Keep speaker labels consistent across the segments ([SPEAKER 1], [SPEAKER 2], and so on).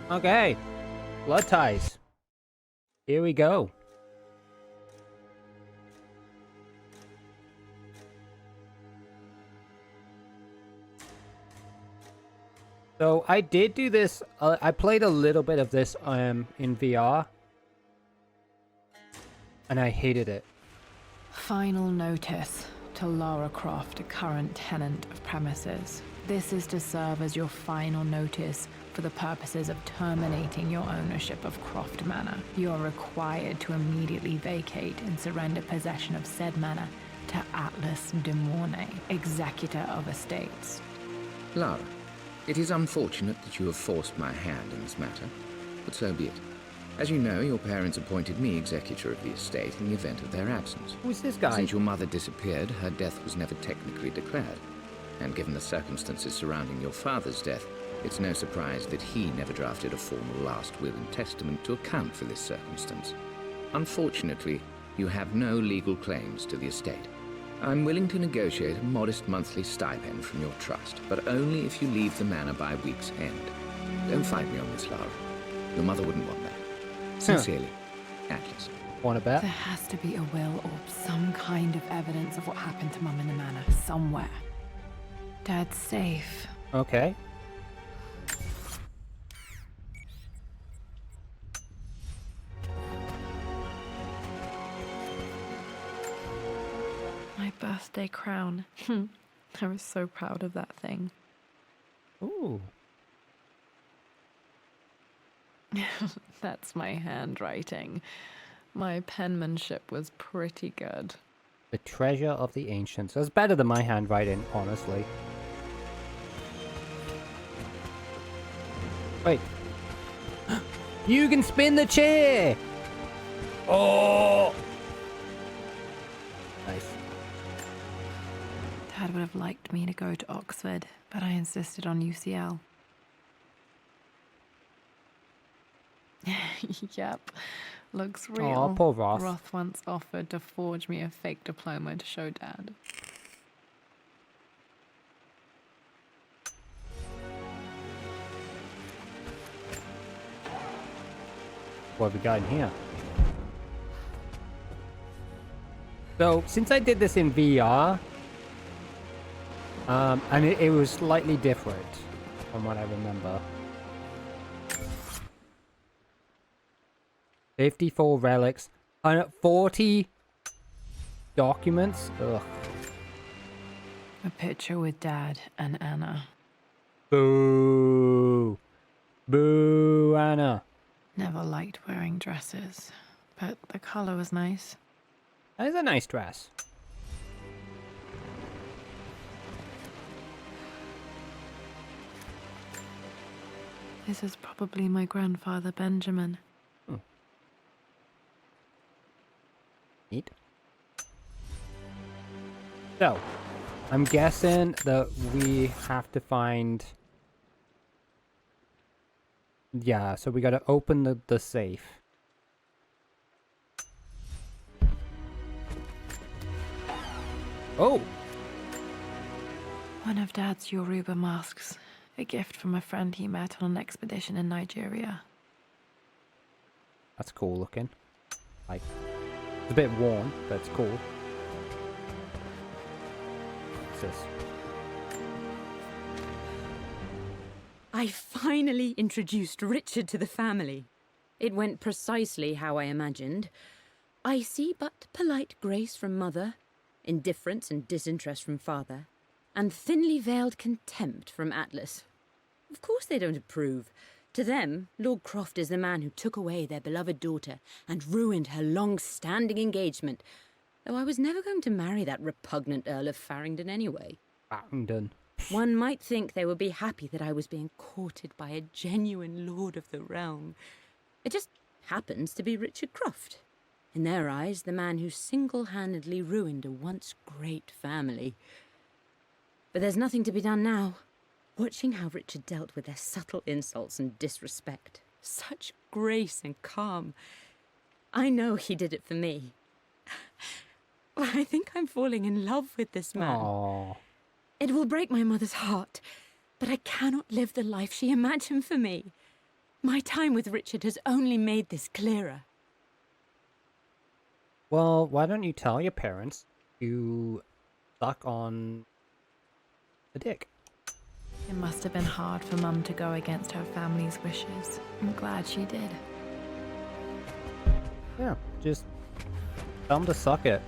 [SPEAKER 1] Okay. Blood ties. Here we go. So I did do this. I played a little bit of this in VR, and I hated it.
[SPEAKER 2] Final notice to Lara Croft, a current tenant of premises. This is to serve as your final notice for the purposes of terminating your ownership of Croft Manor. You are required to immediately vacate and surrender possession of said manor to Atlas de Mornay, executor of estates.
[SPEAKER 3] Lara, it is unfortunate that you have forced my hand in this matter, but so be it. As you know, your parents appointed me executor of the estate in the event of their absence.
[SPEAKER 1] Who's this guy?
[SPEAKER 3] Since your mother disappeared, her death was never technically declared. And given the circumstances surrounding your father's death, it's no surprise that he never drafted a formal last will and testament to account for this circumstance. Unfortunately, you have no legal claims to the estate. I'm willing to negotiate a modest monthly stipend from your trust, but only if you leave the manor by week's end. Don't fight me on this, Lara. Your mother wouldn't want that. Sincerely, Atlas.
[SPEAKER 1] Want a bet?
[SPEAKER 2] There has to be a will or some kind of evidence of what happened to Mum in the manor somewhere. Dad's safe.
[SPEAKER 1] Okay.
[SPEAKER 2] My birthday crown. I was so proud of that thing.
[SPEAKER 1] Ooh.
[SPEAKER 2] That's my handwriting. My penmanship was pretty good.
[SPEAKER 1] The treasure of the ancients. That's better than my handwriting, honestly. Wait. You can spin the chair! Oh! Nice.
[SPEAKER 2] Dad would have liked me to go to Oxford, but I insisted on UCL. Yep, looks real.
[SPEAKER 1] Aw, poor Roth.
[SPEAKER 2] Roth once offered to forge me a fake diploma to show Dad.
[SPEAKER 1] What have we got in here? So, since I did this in VR, and it was slightly different from what I remember. 54 relics, 40 documents. Ugh.
[SPEAKER 2] A picture with Dad and Anna.
[SPEAKER 1] Boo. Boo, Anna.
[SPEAKER 2] Never liked wearing dresses, but the color was nice.
[SPEAKER 1] That is a nice dress.
[SPEAKER 2] This is probably my grandfather, Benjamin.
[SPEAKER 1] Neat. So, I'm guessing that we have to find... Yeah, so we gotta open the safe. Oh!
[SPEAKER 2] One of Dad's Yoruba masks. A gift from a friend he met on an expedition in Nigeria.
[SPEAKER 1] That's cool looking. Like, it's a bit worn, but it's cool. What's this?
[SPEAKER 4] I finally introduced Richard to the family. It went precisely how I imagined. Icy but polite grace from mother, indifference and disinterest from father, and thinly veiled contempt from Atlas. Of course they don't approve. To them, Lord Croft is the man who took away their beloved daughter and ruined her long-standing engagement, though I was never going to marry that repugnant Earl of Farringdon anyway.
[SPEAKER 1] Farringdon.
[SPEAKER 4] One might think they would be happy that I was being courted by a genuine lord of the realm. It just happens to be Richard Croft. In their eyes, the man who single-handedly ruined a once great family. But there's nothing to be done now. Watching how Richard dealt with their subtle insults and disrespect. Such grace and calm. I know he did it for me. I think I'm falling in love with this man.
[SPEAKER 1] Aww.
[SPEAKER 4] It will break my mother's heart, but I cannot live the life she imagined for me. My time with Richard has only made this clearer.
[SPEAKER 1] Well, why don't you tell your parents you suck on the dick?
[SPEAKER 2] It must have been hard for Mum to go against her family's wishes. I'm glad she did.
[SPEAKER 1] Yeah, just tell them to suck it.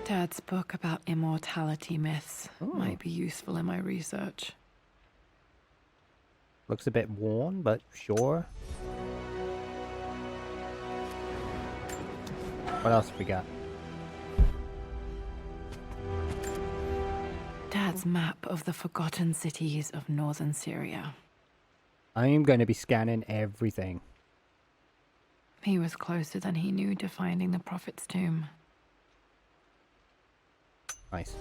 [SPEAKER 2] Dad's book about immortality myths
[SPEAKER 1] Ooh.
[SPEAKER 2] might be useful in my research.
[SPEAKER 1] Looks a bit worn, but sure. What else we got?
[SPEAKER 2] Dad's map of the forgotten cities of northern Syria.
[SPEAKER 1] I am going to be scanning everything.
[SPEAKER 2] He was closer than he knew to finding the Prophet's tomb.
[SPEAKER 1] Nice.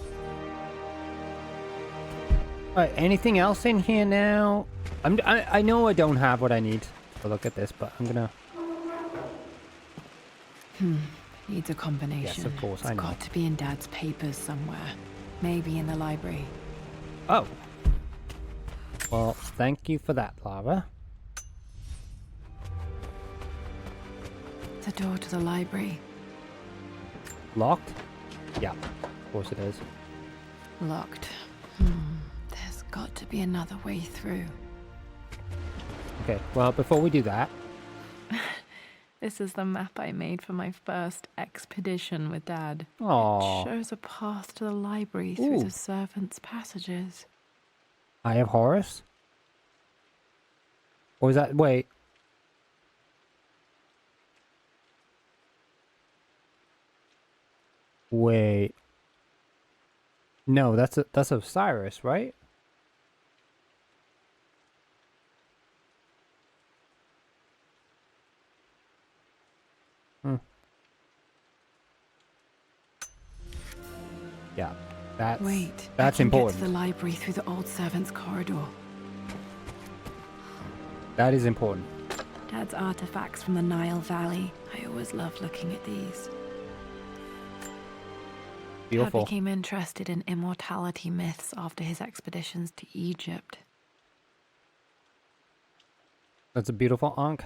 [SPEAKER 1] Alright, anything else in here now? I know I don't have what I need to look at this, but I'm gonna...
[SPEAKER 2] Needs a combination.
[SPEAKER 1] Yes, of course, I know.
[SPEAKER 2] It's got to be in Dad's papers somewhere. Maybe in the library.
[SPEAKER 1] Oh. Well, thank you for that, Lara.
[SPEAKER 2] The door to the library.
[SPEAKER 1] Locked? Yeah, of course it is.
[SPEAKER 2] Locked. There's got to be another way through.
[SPEAKER 1] Okay, well, before we do that...
[SPEAKER 2] This is the map I made for my first expedition with Dad.
[SPEAKER 1] Aww.
[SPEAKER 2] It shows a path to the library through
[SPEAKER 1] Ooh.
[SPEAKER 2] the servants' passages.
[SPEAKER 1] Eye of Horus? Or is that... Wait. Wait. No, that's Osiris, right? Yeah, that's
[SPEAKER 2] Wait,
[SPEAKER 1] that's
[SPEAKER 2] I can
[SPEAKER 1] important.
[SPEAKER 2] Get to the library through the old servants' corridor.
[SPEAKER 1] That is important.
[SPEAKER 2] Dad's artifacts from the Nile Valley. I always loved looking at these.
[SPEAKER 1] Beautiful.
[SPEAKER 2] Dad became interested in immortality myths after his expeditions to Egypt.
[SPEAKER 1] That's a beautiful Ankh.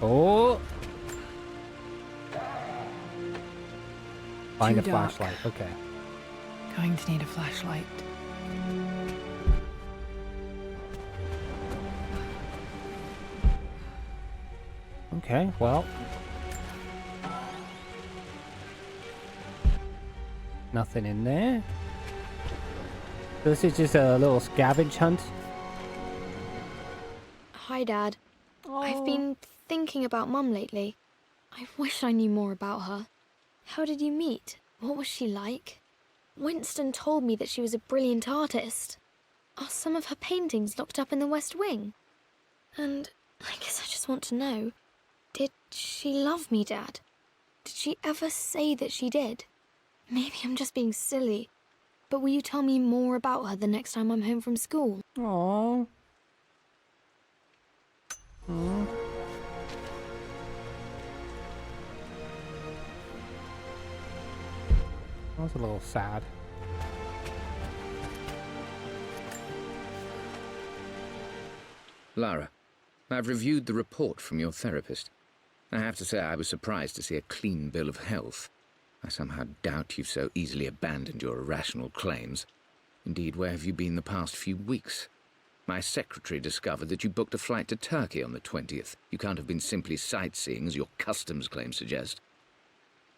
[SPEAKER 1] Oh! Find
[SPEAKER 2] Too
[SPEAKER 1] a
[SPEAKER 2] dark.
[SPEAKER 1] flashlight. Okay.
[SPEAKER 2] Going to need a flashlight.
[SPEAKER 1] Okay, well. Nothing in there. This is just a little scavenge hunt.
[SPEAKER 5] Hi, Dad. I've been thinking about Mum lately. I wish I knew more about her. How did you meet? What was she like? Winston told me that she was a brilliant artist. Are some of her paintings locked up in the West Wing? And I guess I just want to know, did she love me, Dad? Did she ever say that she did? Maybe I'm just being silly, but will you tell me more about her the next time I'm home from school?
[SPEAKER 1] Aww. Aww. That was a little sad.
[SPEAKER 3] Lara, I've reviewed the report from your therapist. I have to say I was surprised to see a clean bill of health. I somehow doubt you've so easily abandoned your irrational claims. Indeed, where have you been the past few weeks? My secretary discovered that you booked a flight to Turkey on the 20th. You can't have been simply sightseeing, as your customs claims suggest.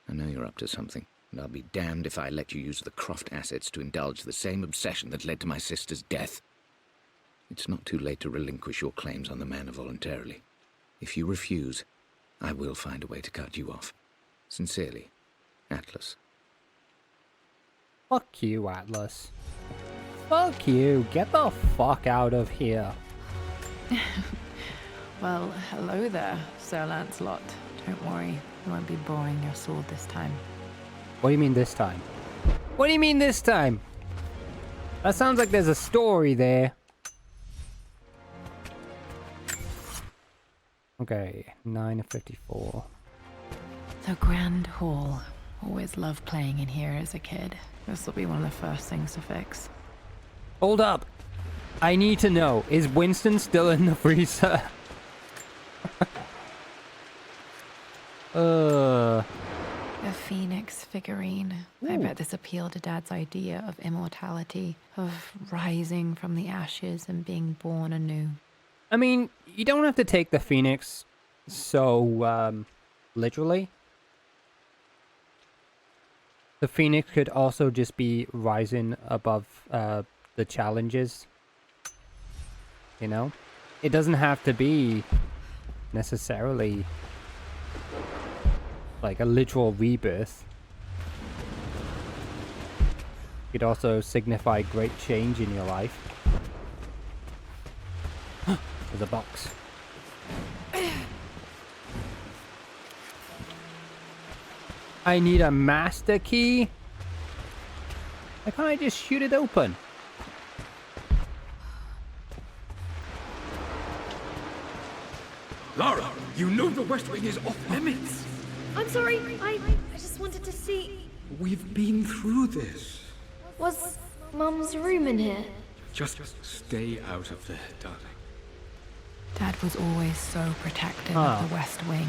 [SPEAKER 3] I know you're up to something, and I'll be damned if I let you use the Croft assets to indulge the same obsession that led to my sister's death. It's not too late to relinquish your claims on the manor voluntarily. If you refuse, I will find a way to cut you off. Sincerely, Atlas.
[SPEAKER 1] Fuck you, Atlas. Fuck you. Get the fuck out of here.
[SPEAKER 2] Well, hello there, Sir Lancelot. Don't worry, I won't be boring your sword this time.
[SPEAKER 1] What do you mean this time? What do you mean this time? That sounds like there's a story there. Okay, 9 of 54.
[SPEAKER 2] The Grand Hall. Always loved playing in here as a kid. This will be one of the first things to fix.
[SPEAKER 1] Hold up. I need to know, is Winston still in the freezer?
[SPEAKER 2] The Phoenix figurine. I
[SPEAKER 1] Ooh.
[SPEAKER 2] bet this appealed to Dad's idea of immortality, of rising from the ashes and being born anew.
[SPEAKER 1] I mean, you don't have to take the Phoenix so, literally. The Phoenix could also just be rising above, the challenges. You know? It doesn't have to be necessarily like a literal rebirth. It could also signify great change in your life. There's a box. I need a master key. Why can't I just shoot it open?
[SPEAKER 6] Lara, you know the West Wing is off limits.
[SPEAKER 5] I'm sorry. I just wanted to see.
[SPEAKER 6] We've been through this.
[SPEAKER 5] Was Mum's room in here?
[SPEAKER 6] Just stay out of there, darling.
[SPEAKER 2] Dad was always so protective
[SPEAKER 1] Ah.
[SPEAKER 2] of the West Wing.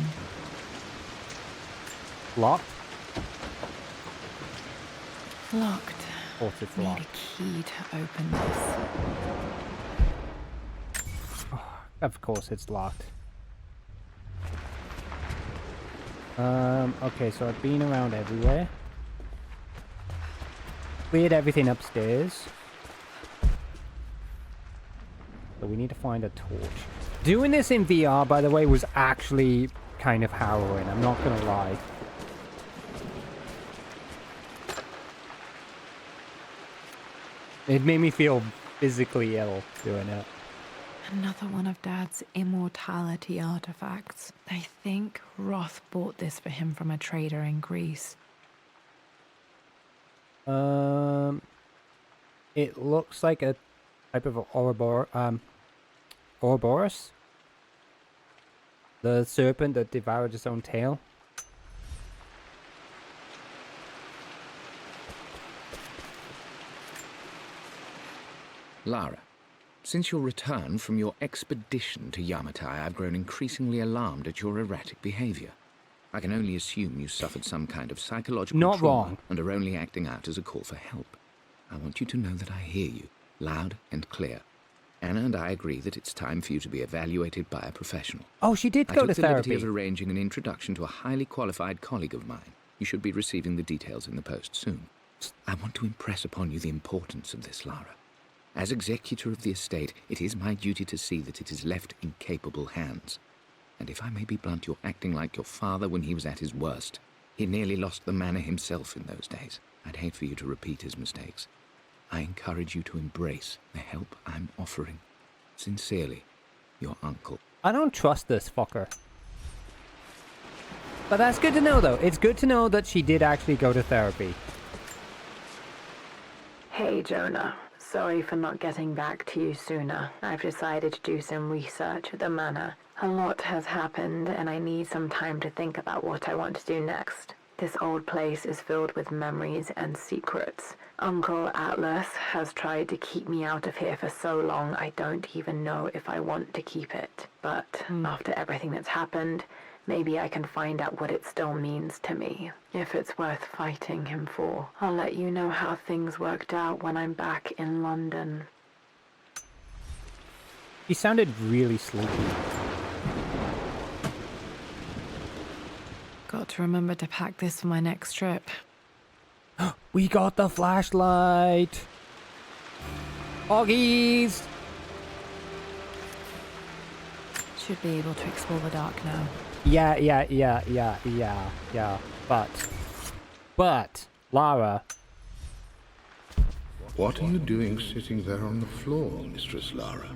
[SPEAKER 1] Locked?
[SPEAKER 2] Locked.
[SPEAKER 1] Of course it's
[SPEAKER 2] Need
[SPEAKER 1] locked.
[SPEAKER 2] a key to open this.
[SPEAKER 1] Of course it's locked. Okay, so I've been around everywhere. Cleared everything upstairs. So we need to find a torch. Doing this in VR, by the way, was actually kind of harrowing, I'm not gonna lie. It made me feel physically ill doing it.
[SPEAKER 2] Another one of Dad's immortality artifacts. I think Roth bought this for him from a trader in Greece.
[SPEAKER 1] It looks like a type of Ouroboros. The serpent that devoured its own tail.
[SPEAKER 3] Lara, since your return from your expedition to Yamatai, I've grown increasingly alarmed at your erratic behavior. I can only assume you suffered some kind of psychological
[SPEAKER 1] Not
[SPEAKER 3] trauma
[SPEAKER 1] wrong.
[SPEAKER 3] and are only acting out as a call for help. I want you to know that I hear you, loud and clear. Anna and I agree that it's time for you to be evaluated by a professional.
[SPEAKER 1] Oh, she did
[SPEAKER 3] I
[SPEAKER 1] go
[SPEAKER 3] took
[SPEAKER 1] to
[SPEAKER 3] the liberty
[SPEAKER 1] therapy.
[SPEAKER 3] of arranging an introduction to a highly qualified colleague of mine. You should be receiving the details in the post soon. I want to impress upon you the importance of this, Lara. As executor of the estate, it is my duty to see that it is left in capable hands. And if I may be blunt, you're acting like your father when he was at his worst. He nearly lost the manor himself in those days. I'd hate for you to repeat his mistakes. I encourage you to embrace the help I'm offering. Sincerely, your uncle.
[SPEAKER 1] I don't trust this fucker. But that's good to know, though. It's good to know that she did actually go to therapy.
[SPEAKER 2] Hey, Jonah. Sorry for not getting back to you sooner. I've decided to do some research at the manor. A lot has happened, and I need some time to think about what I want to do next. This old place is filled with memories and secrets. Uncle Atlas has tried to keep me out of here for so long, I don't even know if I want to keep it. But after everything that's happened, maybe I can find out what it still means to me. If it's worth fighting him for, I'll let you know how things worked out when I'm back in London.
[SPEAKER 1] He sounded really sleepy.
[SPEAKER 2] Got to remember to pack this for my next trip.
[SPEAKER 1] We got the flashlight. Hoggies.
[SPEAKER 2] Should be able to explore the dark now.
[SPEAKER 1] Yeah. But, Lara.
[SPEAKER 7] What are you doing sitting there on the floor, Mistress Lara?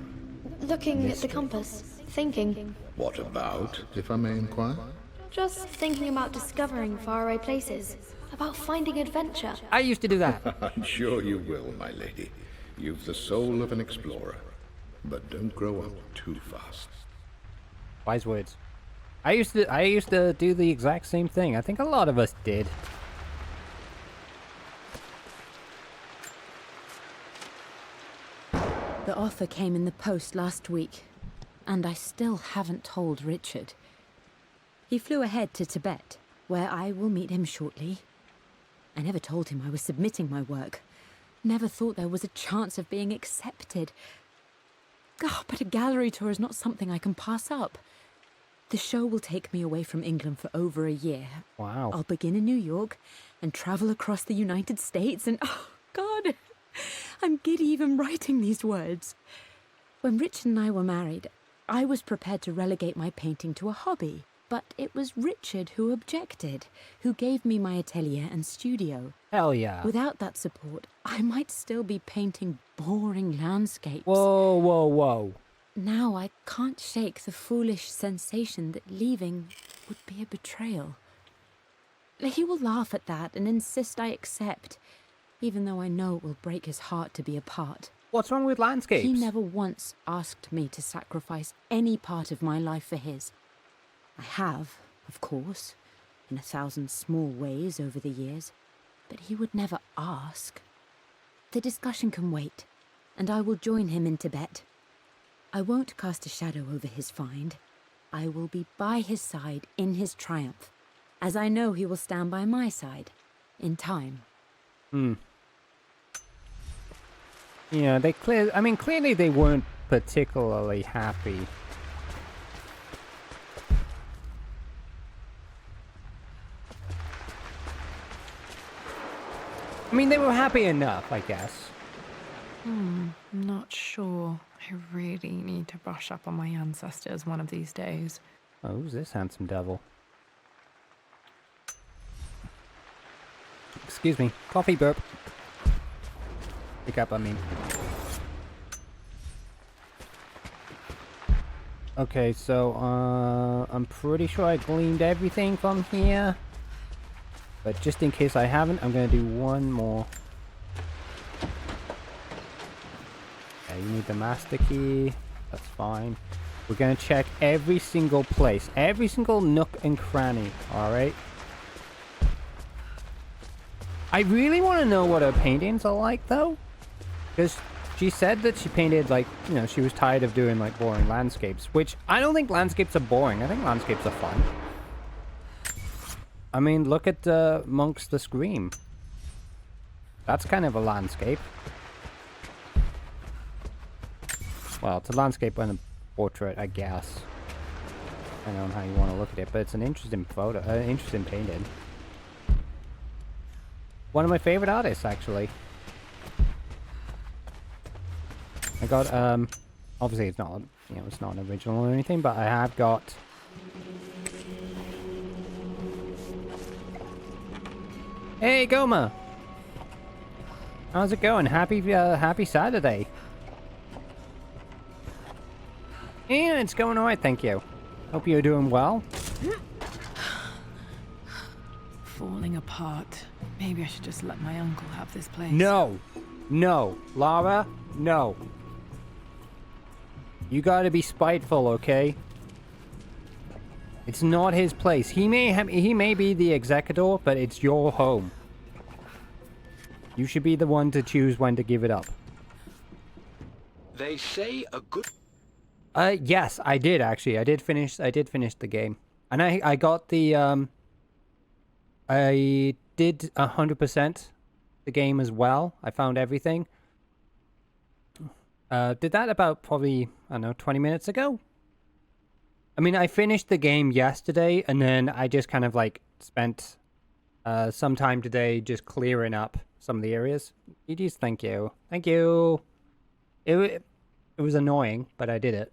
[SPEAKER 5] Looking at the compass, thinking.
[SPEAKER 7] What about, if I may inquire?
[SPEAKER 5] Just thinking about discovering faraway places, about finding adventure.
[SPEAKER 1] I used to do that.
[SPEAKER 7] I'm sure you will, my lady. You've the soul of an explorer. But don't grow up too fast.
[SPEAKER 1] Wise words. I used to do the exact same thing. I think a lot of us did.
[SPEAKER 4] The offer came in the post last week, and I still haven't told Richard. He flew ahead to Tibet, where I will meet him shortly. I never told him I was submitting my work. Never thought there was a chance of being accepted. Oh, but a gallery tour is not something I can pass up. The show will take me away from England for over a year.
[SPEAKER 1] Wow.
[SPEAKER 4] I'll begin in New York and travel across the United States and, oh, God, I'm giddy even writing these words. When Richard and I were married, I was prepared to relegate my painting to a hobby. But it was Richard who objected, who gave me my atelier and studio.
[SPEAKER 1] Hell yeah.
[SPEAKER 4] Without that support, I might still be painting boring landscapes.
[SPEAKER 1] Whoa, whoa, whoa.
[SPEAKER 4] Now I can't shake the foolish sensation that leaving would be a betrayal. He will laugh at that and insist I accept, even though I know it will break his heart to be apart.
[SPEAKER 1] What's wrong with landscapes?
[SPEAKER 4] He never once asked me to sacrifice any part of my life for his. I have, of course, in 1,000 small ways over the years, but he would never ask. The discussion can wait, and I will join him in Tibet. I won't cast a shadow over his find. I will be by his side in his triumph, as I know he will stand by my side, in time.
[SPEAKER 1] Yeah, clearly they weren't particularly happy. I mean, they were happy enough, I guess.
[SPEAKER 2] I'm not sure. I really need to brush up on my ancestors one of these days.
[SPEAKER 1] Oh, who's this handsome devil? Excuse me. Coffee burp. Pick up, I mean. Okay, so, I'm pretty sure I gleaned everything from here. But just in case I haven't, I'm going to do one more. Okay, you need the master key. That's fine. We're going to check every single place. Every single nook and cranny. Alright? I really want to know what her paintings are like, though. Because she said that she painted, like, you know, she was tired of doing, like, boring landscapes. Which, I don't think landscapes are boring. I think landscapes are fun. I mean, look at Monk's The Scream. That's kind of a landscape. Well, it's a landscape and a portrait, I guess. I don't know how you want to look at it, but it's an interesting photo, interesting painting. One of my favorite artists, actually. I got, obviously it's not, you know, it's not an original or anything, but I have got... Hey, Goma! How's it going? Happy Saturday. Yeah, it's going alright, thank you. Hope you're doing well.
[SPEAKER 2] Falling apart. Maybe I should just let my uncle have this place.
[SPEAKER 1] No! No! Lara, no. You gotta be spiteful, okay? It's not his place. He may be the executor, but it's your home. You should be the one to choose when to give it up.
[SPEAKER 6] They say a good...
[SPEAKER 1] Yes, I did actually. I did finish the game. And I got the I did 100% the game as well. I found everything. Did that about probably, I don't know, 20 minutes ago? I mean, I finished the game yesterday, and then I just kind of, like, spent some time today just clearing up some of the areas. GG's, thank you. Thank you. It was annoying, but I did it.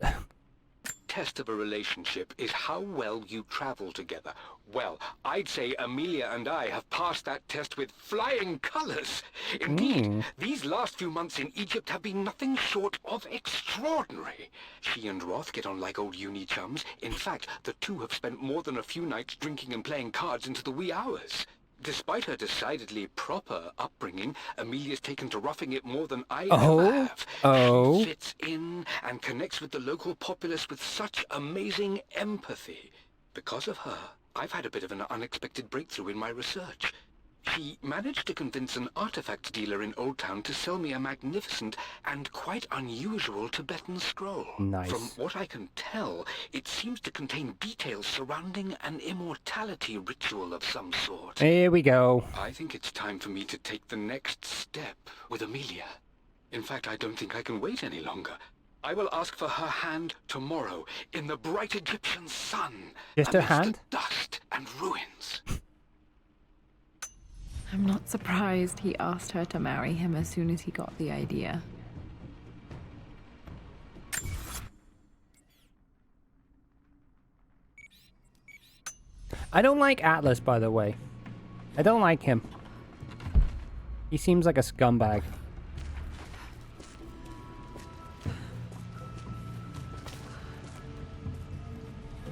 [SPEAKER 8] Test of a relationship is how well you travel together. Well, I'd say Amelia and I have passed that test with flying colors. Indeed, these last few months in Egypt have been nothing short of extraordinary. She and Roth get on like old uni chums. In fact, the two have spent more than a few nights drinking and playing cards into the wee hours. Despite her decidedly proper upbringing, Amelia's taken to roughing it more than I ever have. She fits in and connects with the local populace with such amazing empathy. Because of her, I've had a bit of an unexpected breakthrough in my research. She managed to convince an artifact dealer in Old Town to sell me a magnificent and quite unusual Tibetan scroll.
[SPEAKER 1] Nice.
[SPEAKER 8] From what I can tell, it seems to contain details surrounding an immortality ritual of some sort.
[SPEAKER 1] Here we go.
[SPEAKER 8] I think it's time for me to take the next step with Amelia. In fact, I don't think I can wait any longer. I will ask for her hand tomorrow in the bright Egyptian sun.
[SPEAKER 1] Just her
[SPEAKER 8] amidst
[SPEAKER 1] hand?
[SPEAKER 8] the dust and ruins.
[SPEAKER 2] I'm not surprised he asked her to marry him as soon as he got the idea.
[SPEAKER 1] I don't like Atlas, by the way. I don't like him. He seems like a scumbag.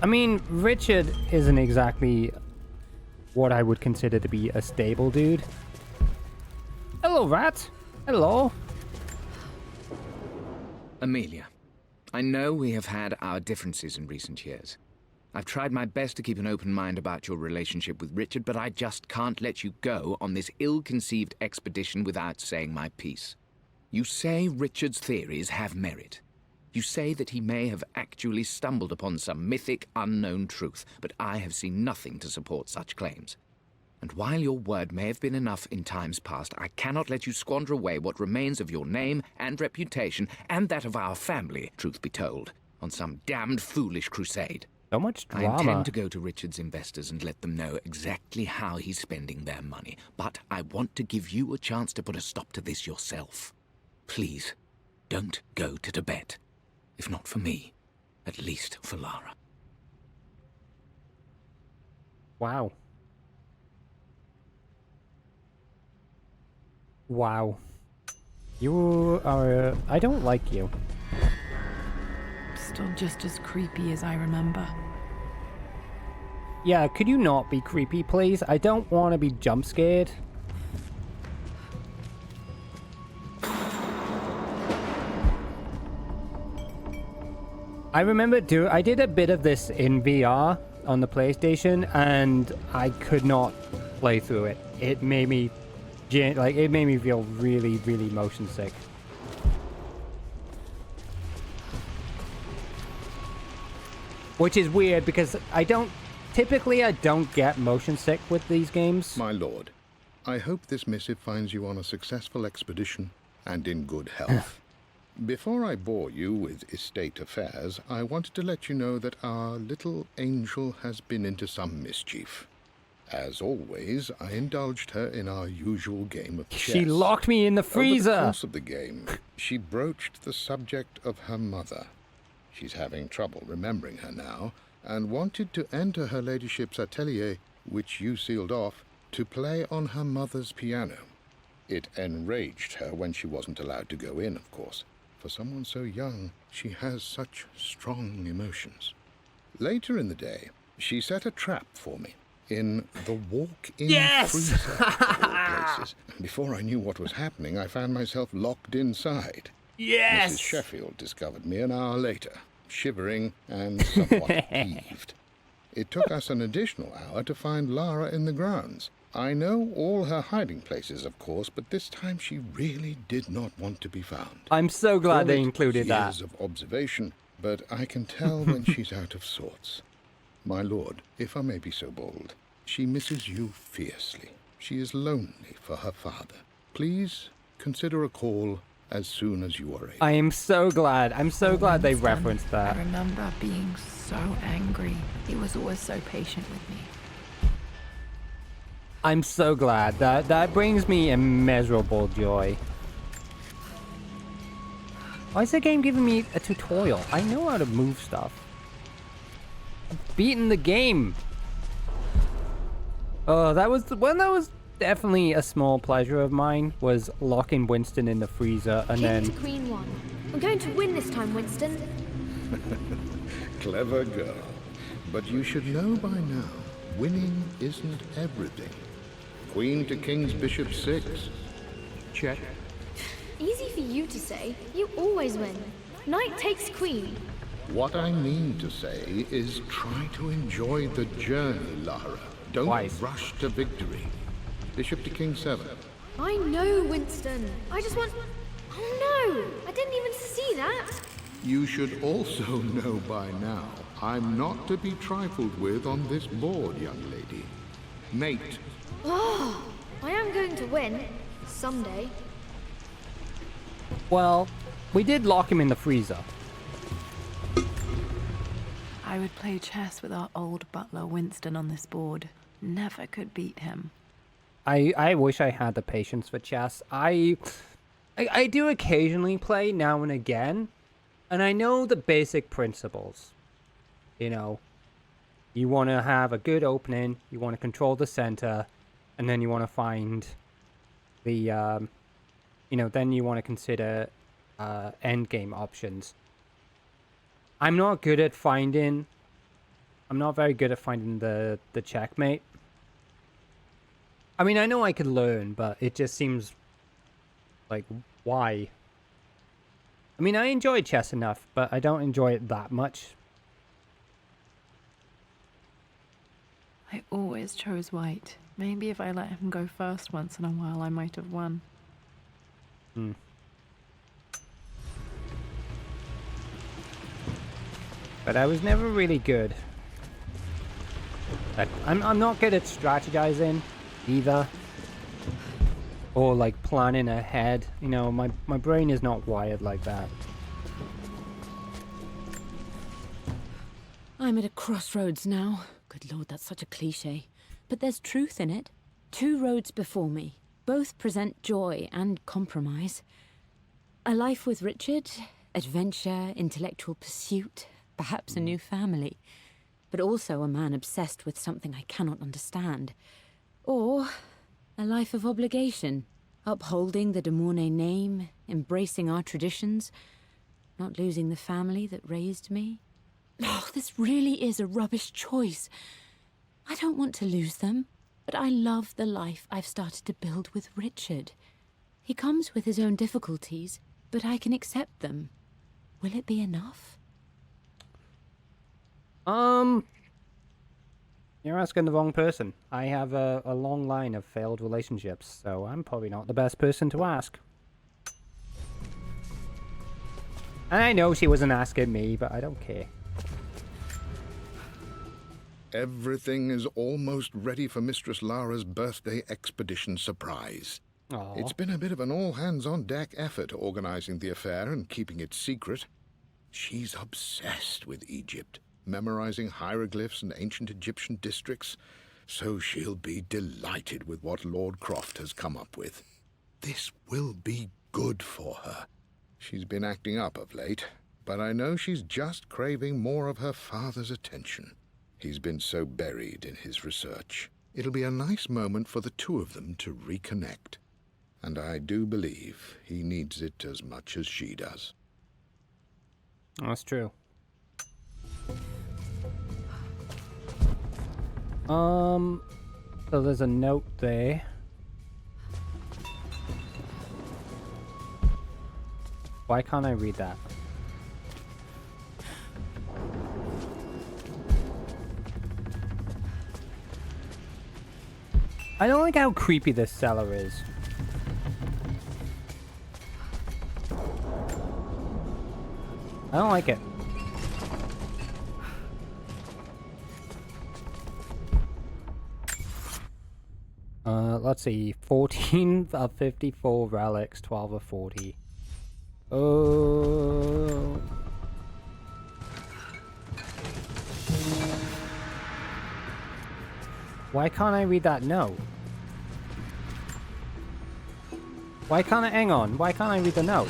[SPEAKER 1] I mean, Richard isn't exactly what I would consider to be a stable dude. Hello, Rat. Hello.
[SPEAKER 3] Amelia, I know we have had our differences in recent years. I've tried my best to keep an open mind about your relationship with Richard, but I just can't let you go on this ill-conceived expedition without saying my piece. You say Richard's theories have merit. You say that he may have actually stumbled upon some mythic, unknown truth, but I have seen nothing to support such claims. And while your word may have been enough in times past, I cannot let you squander away what remains of your name and reputation, and that of our family, truth be told, on some damned foolish crusade.
[SPEAKER 1] So much
[SPEAKER 3] I
[SPEAKER 1] drama.
[SPEAKER 3] intend to go to Richard's investors and let them know exactly how he's spending their money, but I want to give you a chance to put a stop to this yourself. Please, don't go to Tibet. If not for me, at least for Lara.
[SPEAKER 1] Wow. Wow. You are... I don't like you.
[SPEAKER 2] Still just as creepy as I remember.
[SPEAKER 1] Yeah, could you not be creepy, please? I don't want to be jump scared. I remember I did a bit of this in VR on the PlayStation, and I could not play through it. It made me feel really, really motion sick. Which is weird because I don't get motion sick with these games.
[SPEAKER 7] My lord, I hope this missive finds you on a successful expedition and in good health. Before I bore you with estate affairs, I wanted to let you know that our little angel has been into some mischief. As always, I indulged her in our usual game of chess.
[SPEAKER 1] She locked me in the freezer!
[SPEAKER 7] Over the course of the game, she broached the subject of her mother. She's having trouble remembering her now, and wanted to enter her ladyship's atelier, which you sealed off, to play on her mother's piano. It enraged her when she wasn't allowed to go in, of course. For someone so young, she has such strong emotions. Later in the day, she set a trap for me in the walk-in freezer, of all places. Before I knew what was happening, I found myself locked inside.
[SPEAKER 1] Yes!
[SPEAKER 7] Mrs. Sheffield discovered me an hour later, shivering and somewhat peeved. It took us an additional hour to find Lara in the grounds. I know all her hiding places, of course, but this time she really did not want to be found.
[SPEAKER 1] I'm so glad they
[SPEAKER 7] Call it
[SPEAKER 1] included that.
[SPEAKER 7] years of observation, but I can tell when she's out of sorts. My lord, if I may be so bold, she misses you fiercely. She is lonely for her father. Please consider a call as soon as you are able.
[SPEAKER 1] I am so glad. I'm so glad they
[SPEAKER 2] Winston,
[SPEAKER 1] referenced that.
[SPEAKER 2] I remember being so angry. He was always so patient with me.
[SPEAKER 1] I'm so glad. That brings me immeasurable joy. Why is the game giving me a tutorial? I know how to move stuff. I've beaten the game. Oh, that was definitely a small pleasure of mine, was locking Winston in the freezer and
[SPEAKER 5] King
[SPEAKER 1] then...
[SPEAKER 5] to Queen 1. I'm going to win this time, Winston.
[SPEAKER 7] Clever girl. But you should know by now, winning isn't everything. Queen to King's Bishop 6. Check.
[SPEAKER 5] Easy for you to say. You always win. Knight takes queen.
[SPEAKER 7] What I mean to say is try to enjoy the journey, Lara. Don't
[SPEAKER 1] Wise.
[SPEAKER 7] rush to victory. Bishop to king 7.
[SPEAKER 5] I know, Winston. I just want... Oh no! I didn't even see that!
[SPEAKER 7] You should also know by now, I'm not to be trifled with on this board, young lady. Mate.
[SPEAKER 5] Oh, I am going to win. Someday.
[SPEAKER 1] Well, we did lock him in the freezer.
[SPEAKER 2] I would play chess with our old butler Winston on this board. Never could beat him.
[SPEAKER 1] I wish I had the patience for chess. I do occasionally play now and again, and I know the basic principles. You know, you want to have a good opening, you want to control the center, and then you want to find the, then you want to consider end game options. I'm not very good at finding the checkmate. I mean, I know I could learn, but it just seems like, why? I mean, I enjoy chess enough, but I don't enjoy it that much.
[SPEAKER 2] I always chose white. Maybe if I let him go first once in a while, I might have won.
[SPEAKER 1] But I was never really good. I'm not good at strategizing either. Or like planning ahead. You know, my brain is not wired like that.
[SPEAKER 4] I'm at a crossroads now. Good Lord, that's such a cliche. But there's truth in it. 2 roads before me. Both present joy and compromise. A life with Richard, adventure, intellectual pursuit, perhaps a new family. But also a man obsessed with something I cannot understand. Or a life of obligation, upholding the de Mornay name, embracing our traditions, not losing the family that raised me. Oh, this really is a rubbish choice. I don't want to lose them, but I love the life I've started to build with Richard. He comes with his own difficulties, but I can accept them. Will it be enough?
[SPEAKER 1] You're asking the wrong person. I have a long line of failed relationships, so I'm probably not the best person to ask. And I know she wasn't asking me, but I don't care.
[SPEAKER 7] Everything is almost ready for Mistress Lara's birthday expedition surprise.
[SPEAKER 1] Aww.
[SPEAKER 7] It's been a bit of an all-hands-on-deck effort organizing the affair and keeping it secret. She's obsessed with Egypt, memorizing hieroglyphs and ancient Egyptian districts, so she'll be delighted with what Lord Croft has come up with. This will be good for her. She's been acting up of late, but I know she's just craving more of her father's attention. He's been so buried in his research. It'll be a nice moment for the 2 of them to reconnect. And I do believe he needs it as much as she does.
[SPEAKER 1] That's true. So there's a note there. Why can't I read that? I don't like how creepy this cellar is. I don't like it. Let's see. 14 of 54 relics, 12 of 40. Oh. Why can't I read that note? Why can't I... Hang on. Why can't I read the note?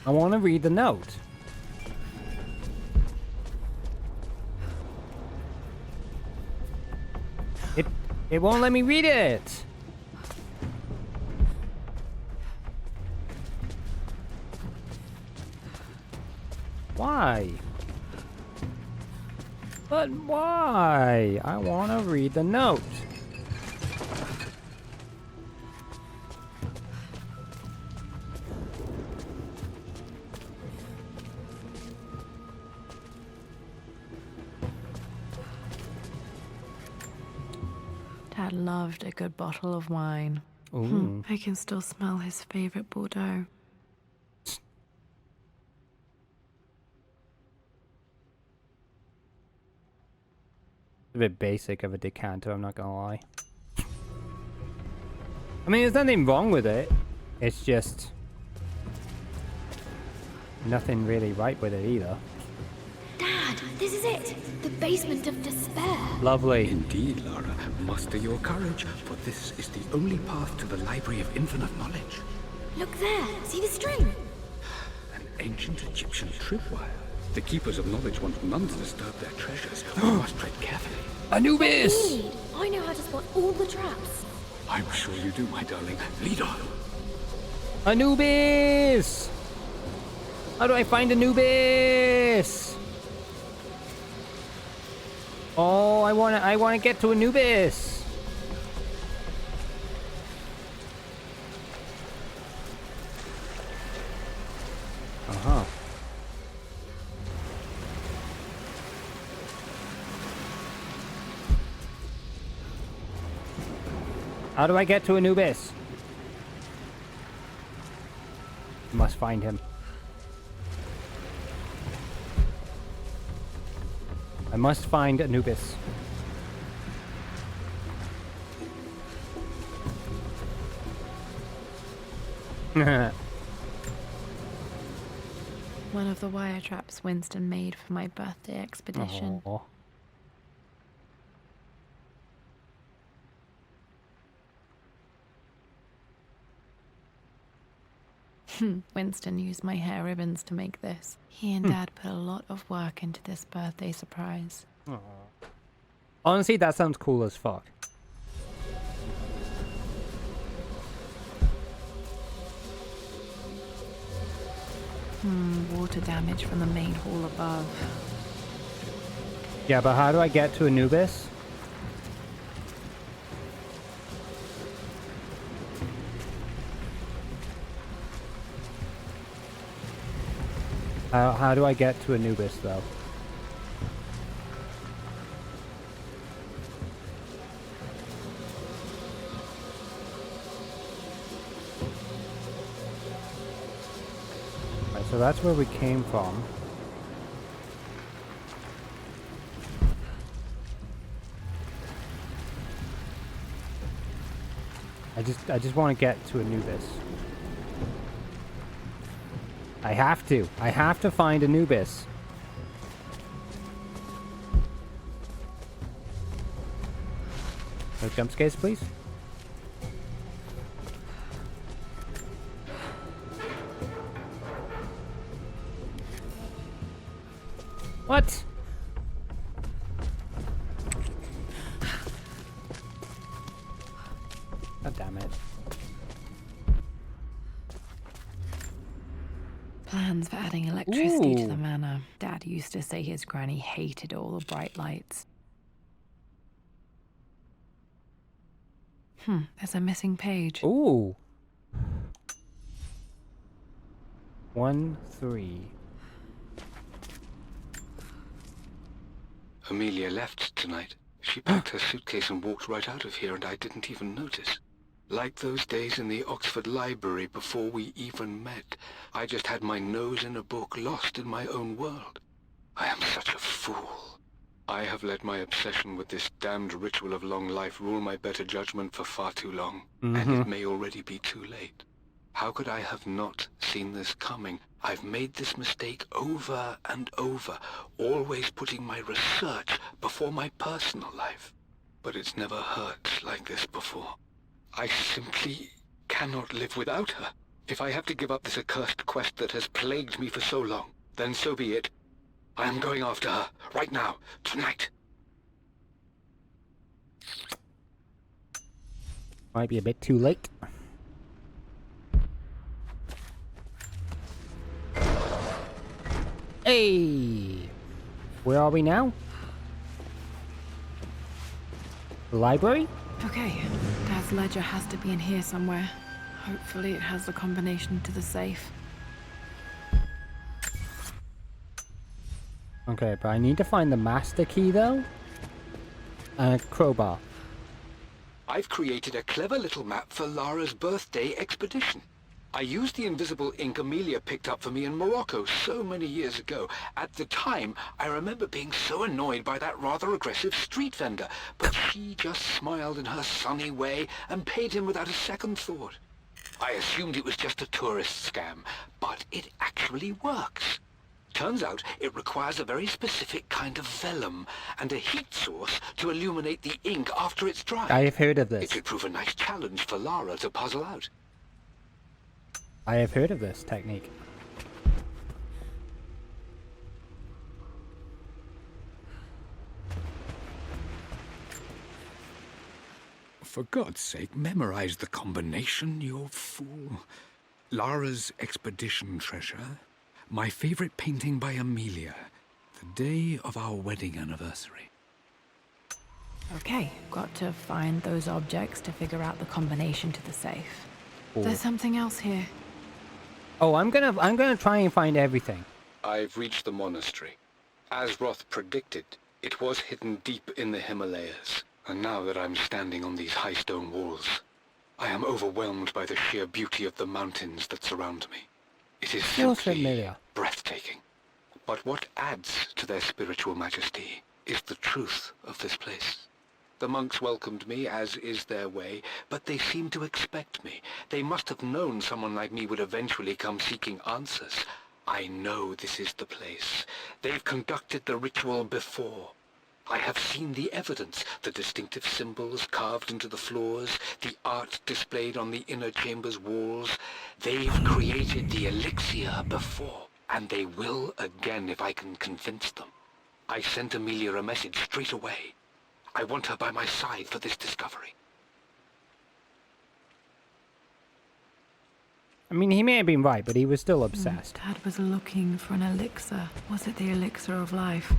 [SPEAKER 1] I want to read the note. It won't let me read it. Why? But why? I want to read the note.
[SPEAKER 2] Dad loved a good bottle of wine.
[SPEAKER 1] Ooh.
[SPEAKER 2] I can still smell his favorite Bordeaux.
[SPEAKER 1] A bit basic of a decanter, I'm not gonna lie. I mean, there's nothing wrong with it. It's just nothing really right with it either.
[SPEAKER 5] Dad, this is it. The basement of despair.
[SPEAKER 1] Lovely.
[SPEAKER 6] Indeed, Lara. Muster your courage, for this is the only path to the Library of Infinite Knowledge.
[SPEAKER 5] Look there. See the string?
[SPEAKER 6] An ancient Egyptian tripwire. The Keepers of Knowledge want none to disturb their treasures. We must tread carefully.
[SPEAKER 1] Anubis!
[SPEAKER 5] Indeed. I know how to spot all the traps.
[SPEAKER 6] I'm sure you do, my darling. Lead on.
[SPEAKER 1] Anubis! How do I find Anubis? Oh, I wanna get to Anubis. Uh-huh. How do I get to Anubis? Must find him. I must find Anubis.
[SPEAKER 2] One of the wire traps Winston made for my birthday expedition.
[SPEAKER 1] Aw.
[SPEAKER 2] Winston used my hair ribbons to make this. He and Dad put a lot of work into this birthday surprise.
[SPEAKER 1] Honestly, that sounds cool as fuck.
[SPEAKER 2] Water damage from the main hall above.
[SPEAKER 1] Yeah, but how do I get to Anubis? How do I get to Anubis, though? Right, so that's where we came from. I just want to get to Anubis. I have to find Anubis. No jump scares, please. What? God damn it.
[SPEAKER 2] Plans for adding electricity to
[SPEAKER 1] Ooh.
[SPEAKER 2] the manor. Dad used to say his granny hated all the bright lights. There's a missing page.
[SPEAKER 1] Ooh. 1, 3.
[SPEAKER 8] Amelia left tonight. She packed her suitcase and walked right out of here, and I didn't even notice. Like those days in the Oxford Library before we even met. I just had my nose in a book, lost in my own world. I am such a fool. I have let my obsession with this damned ritual of long life rule my better judgment for far too long, and it may already be too late. How could I have not seen this coming? I've made this mistake over and over, always putting my research before my personal life. But it's never hurt like this before. I simply cannot live without her. If I have to give up this accursed quest that has plagued me for so long, then so be it. I am going after her, right now, tonight.
[SPEAKER 1] Might be a bit too late. Hey! Where are we now? The library?
[SPEAKER 2] Okay, Dad's ledger has to be in here somewhere. Hopefully it has the combination to the safe.
[SPEAKER 1] Okay, but I need to find the master key though. And a crowbar.
[SPEAKER 8] I've created a clever little map for Lara's birthday expedition. I used the invisible ink Amelia picked up for me in Morocco so many years ago. At the time, I remember being so annoyed by that rather aggressive street vendor, but she just smiled in her sunny way and paid him without a second thought. I assumed it was just a tourist scam, but it actually works. Turns out it requires a very specific kind of vellum and a heat source to illuminate the ink after it's dry.
[SPEAKER 1] I have heard of
[SPEAKER 8] It
[SPEAKER 1] this.
[SPEAKER 8] could prove a nice challenge for Lara to puzzle out.
[SPEAKER 1] I have heard of this technique.
[SPEAKER 6] For God's sake, memorize the combination, you fool. Lara's expedition treasure. My favorite painting by Amelia. The day of our wedding anniversary.
[SPEAKER 2] Okay, got to find those objects to figure out the combination to the safe. There's something else here.
[SPEAKER 1] Oh, I'm gonna try and find everything.
[SPEAKER 8] I've reached the monastery. As Roth predicted, it was hidden deep in the Himalayas. And now that I'm standing on these high stone walls, I am overwhelmed by the sheer beauty of the mountains that surround me. It is
[SPEAKER 1] Feels
[SPEAKER 8] simply
[SPEAKER 1] familiar.
[SPEAKER 8] breathtaking. But what adds to their spiritual majesty is the truth of this place. The monks welcomed me, as is their way, but they seemed to expect me. They must have known someone like me would eventually come seeking answers. I know this is the place. They've conducted the ritual before. I have seen the evidence, the distinctive symbols carved into the floors, the art displayed on the inner chamber's walls. They've created the elixir before, and they will again if I can convince them. I sent Amelia a message straight away. I want her by my side for this discovery.
[SPEAKER 1] I mean, he may have been right, but he was still obsessed.
[SPEAKER 2] Dad was looking for an elixir. Was it the elixir of life?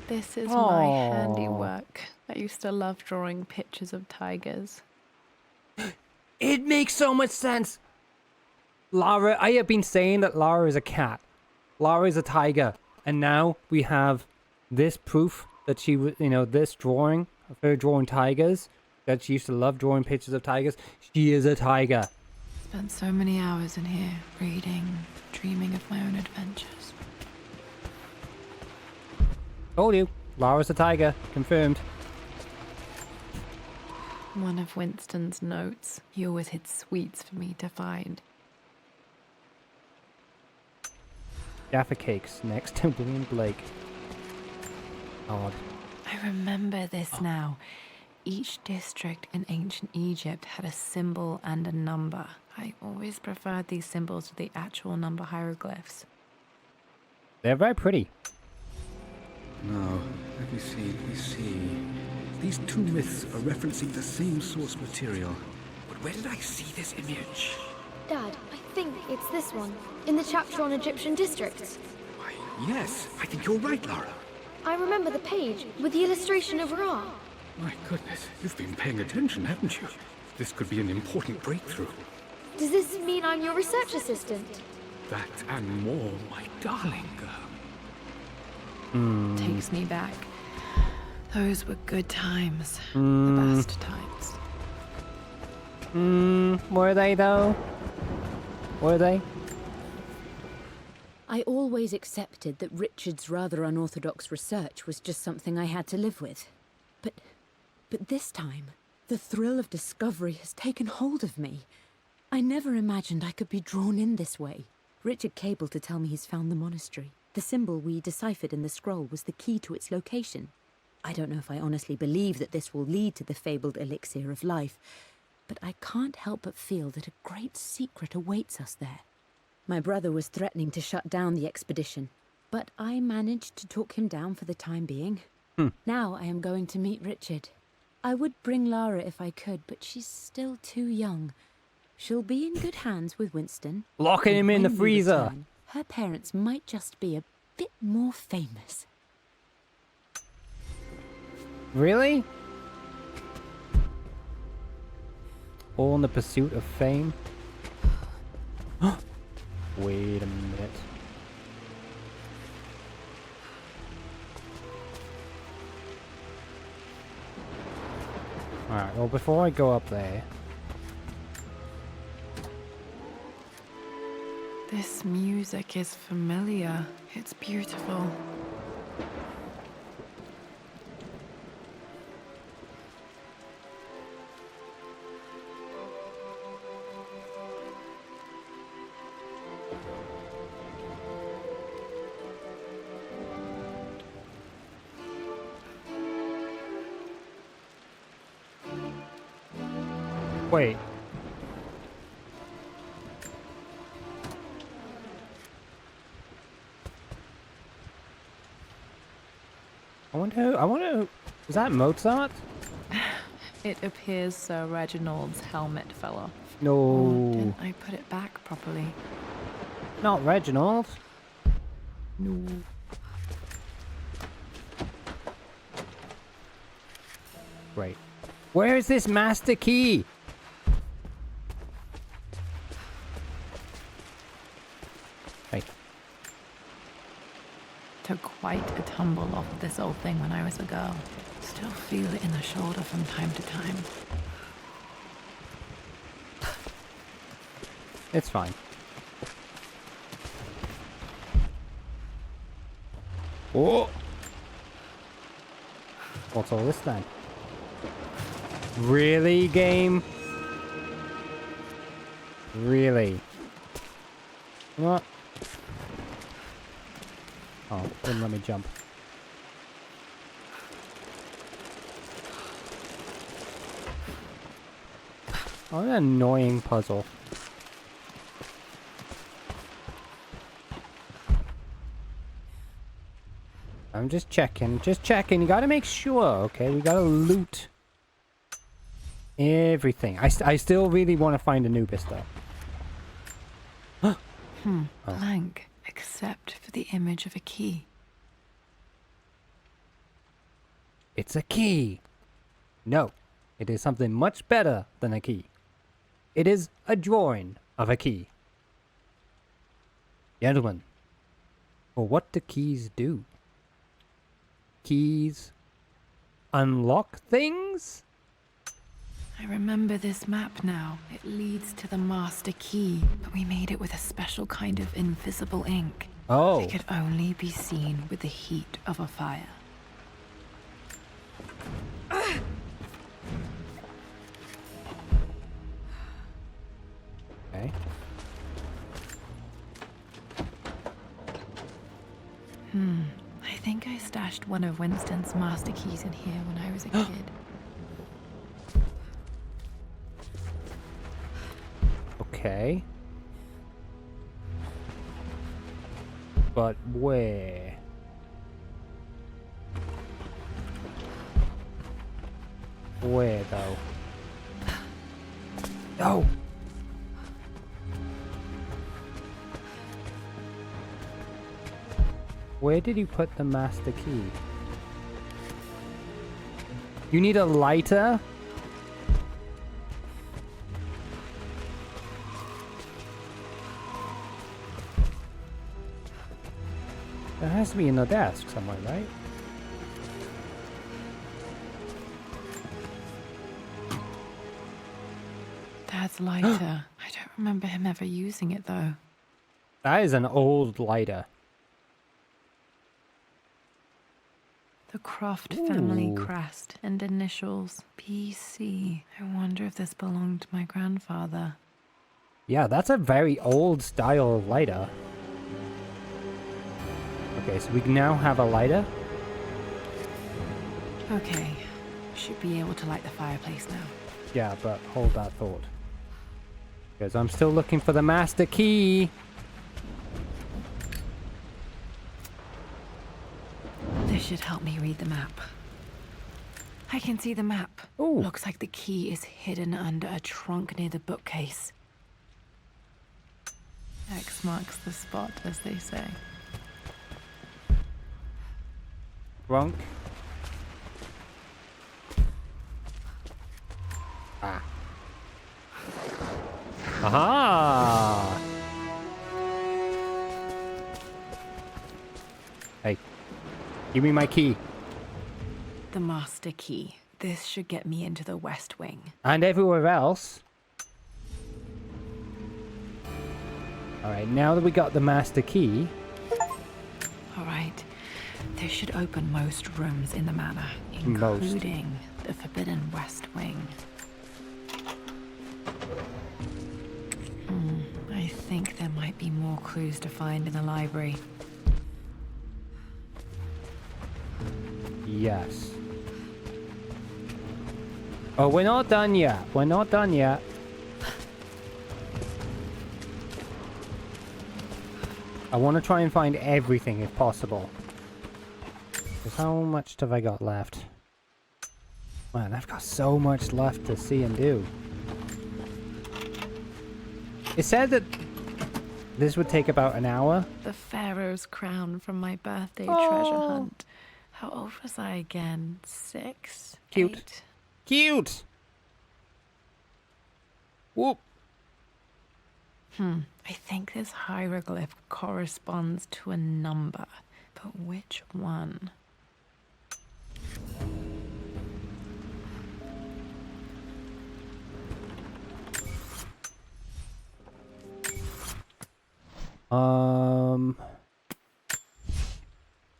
[SPEAKER 2] This is my
[SPEAKER 1] Aw.
[SPEAKER 2] handiwork. I used to love drawing pictures of tigers.
[SPEAKER 1] It makes so much sense. Lara, I have been saying that Lara is a cat. Lara is a tiger. And now we have this proof that she was, this drawing of her drawing tigers, that she used to love drawing pictures of tigers. She is a tiger.
[SPEAKER 2] Spent so many hours in here, reading, dreaming of my own adventures.
[SPEAKER 1] Told you. Lara's a tiger. Confirmed.
[SPEAKER 2] One of Winston's notes. He always hid sweets for me to find.
[SPEAKER 1] Jaffa Cakes next to William Blake. Odd.
[SPEAKER 2] I remember this now. Each district in ancient Egypt had a symbol and a number. I always preferred these symbols to the actual number hieroglyphs.
[SPEAKER 1] They're very pretty.
[SPEAKER 6] Now, let me see. These two myths are referencing the same source material. But where did I see this image?
[SPEAKER 5] Dad, I think it's this one, in the chapter on Egyptian districts.
[SPEAKER 6] Why, yes, I think you're right, Lara.
[SPEAKER 5] I remember the page with the illustration of Ra.
[SPEAKER 6] My goodness, you've been paying attention, haven't you? This could be an important breakthrough.
[SPEAKER 5] Does this mean I'm your research assistant?
[SPEAKER 6] That and more, my darling girl.
[SPEAKER 2] Takes me back. Those were good times. The best times.
[SPEAKER 1] Were they though? Were they?
[SPEAKER 4] I always accepted that Richard's rather unorthodox research was just something I had to live with. But this time, the thrill of discovery has taken hold of me. I never imagined I could be drawn in this way. Richard cabled to tell me he's found the monastery. The symbol we deciphered in the scroll was the key to its location. I don't know if I honestly believe that this will lead to the fabled elixir of life, but I can't help but feel that a great secret awaits us there. My brother was threatening to shut down the expedition, but I managed to talk him down for the time being. Now I am going to meet Richard. I would bring Lara if I could, but she's still too young. She'll be in good hands with Winston.
[SPEAKER 1] Locking him in the
[SPEAKER 4] When we
[SPEAKER 1] freezer.
[SPEAKER 4] return, her parents might just be a bit more famous.
[SPEAKER 1] Really? All in the pursuit of fame? Wait a minute. Alright, well before I go up there...
[SPEAKER 2] This music is familiar. It's beautiful.
[SPEAKER 1] Wait. I wonder who, is that Mozart?
[SPEAKER 2] It appears Sir Reginald's helmet fell off.
[SPEAKER 1] No.
[SPEAKER 2] Or didn't I put it back properly?
[SPEAKER 1] Not Reginald.
[SPEAKER 2] No.
[SPEAKER 1] Great. Where is this master key? Hey.
[SPEAKER 2] Took quite a tumble off of this old thing when I was a girl. Still feel it in the shoulder from time to time.
[SPEAKER 1] It's fine. Oh! What's all this then? Really, game? Really? What? Oh, didn't let me jump. Oh, an annoying puzzle. I'm just checking, You gotta make sure, okay? We gotta loot everything. I still really want to find Anubis, though. Oh.
[SPEAKER 2] Blank, except for the image of a key.
[SPEAKER 1] It's a key. No, it is something much better than a key. It is a drawing of a key. Gentlemen, well, what do keys do? Keys unlock things?
[SPEAKER 2] I remember this map now. It leads to the master key, but we made it with a special kind of invisible ink.
[SPEAKER 1] Oh.
[SPEAKER 2] It could only be seen with the heat of a fire.
[SPEAKER 1] Okay.
[SPEAKER 2] I think I stashed one of Winston's master keys in here when I was a kid.
[SPEAKER 1] Okay. But where? Where though? No! Where did you put the master key? You need a lighter? There has to be in the desk somewhere, right?
[SPEAKER 2] Dad's lighter. I don't remember him ever using it though.
[SPEAKER 1] That is an old lighter.
[SPEAKER 2] The Croft family
[SPEAKER 1] Ooh.
[SPEAKER 2] crest and initials PC. I wonder if this belonged to my grandfather.
[SPEAKER 1] Yeah, that's a very old style lighter. Okay, so we now have a lighter.
[SPEAKER 2] Okay, should be able to light the fireplace now.
[SPEAKER 1] Yeah, but hold that thought. Because I'm still looking for the master key.
[SPEAKER 2] This should help me read the map. I can see the map.
[SPEAKER 1] Ooh.
[SPEAKER 2] Looks like the key is hidden under a trunk near the bookcase. X marks the spot, as they say.
[SPEAKER 1] Wrong. Ah. Aha! Hey, give me my key.
[SPEAKER 2] The master key. This should get me into the West Wing.
[SPEAKER 1] And everywhere else. Alright, now that we got the master key...
[SPEAKER 2] All right. This should open most rooms in the manor,
[SPEAKER 1] Most.
[SPEAKER 2] including the Forbidden West Wing. I think there might be more clues to find in the library.
[SPEAKER 1] Yes. Oh, we're not done yet. We're not done yet. I want to try and find everything if possible. Because how much have I got left? Man, I've got so much left to see and do. It said that this would take about an hour.
[SPEAKER 2] The Pharaoh's crown from my birthday
[SPEAKER 1] Oh.
[SPEAKER 2] treasure hunt. How old was I again? 6?
[SPEAKER 1] Cute.
[SPEAKER 2] 8?
[SPEAKER 1] Cute! Whoop!
[SPEAKER 2] I think this hieroglyph corresponds to a number, but which one?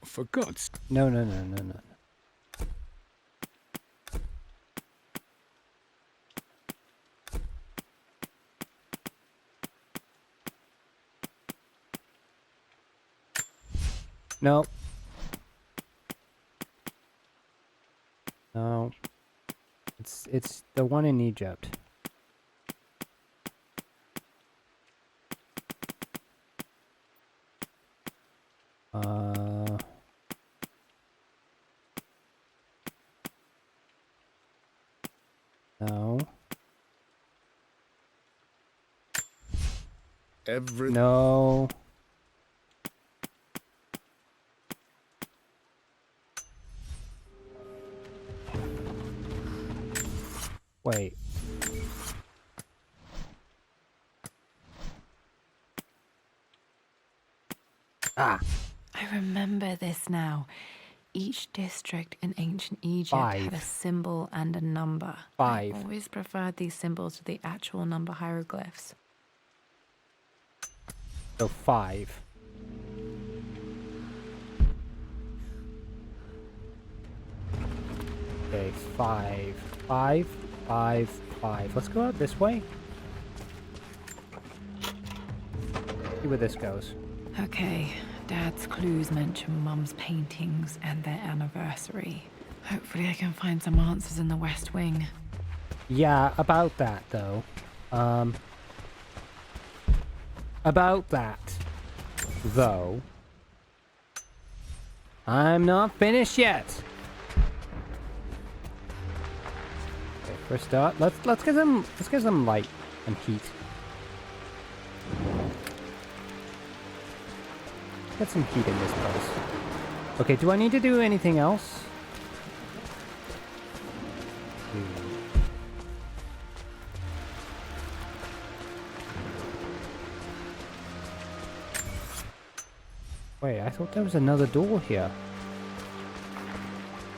[SPEAKER 6] For God's...
[SPEAKER 1] No. No. No. It's the one in Egypt. No.
[SPEAKER 7] Every
[SPEAKER 1] No. Wait. Ah,
[SPEAKER 2] I remember this now. Each district in ancient Egypt
[SPEAKER 1] 5.
[SPEAKER 2] had a symbol and a number.
[SPEAKER 1] 5.
[SPEAKER 2] I always preferred these symbols to the actual number hieroglyphs.
[SPEAKER 1] So 5. Okay, 5. 5, 5, 5. Let's go out this way. See where this goes.
[SPEAKER 2] Okay, Dad's clues mention Mum's paintings and their anniversary. Hopefully I can find some answers in the West Wing.
[SPEAKER 1] Yeah, about that though. About that though. I'm not finished yet. Okay, first start. Let's get some light and heat. Get some heat in this place. Okay, do I need to do anything else? Wait, I thought there was another door here.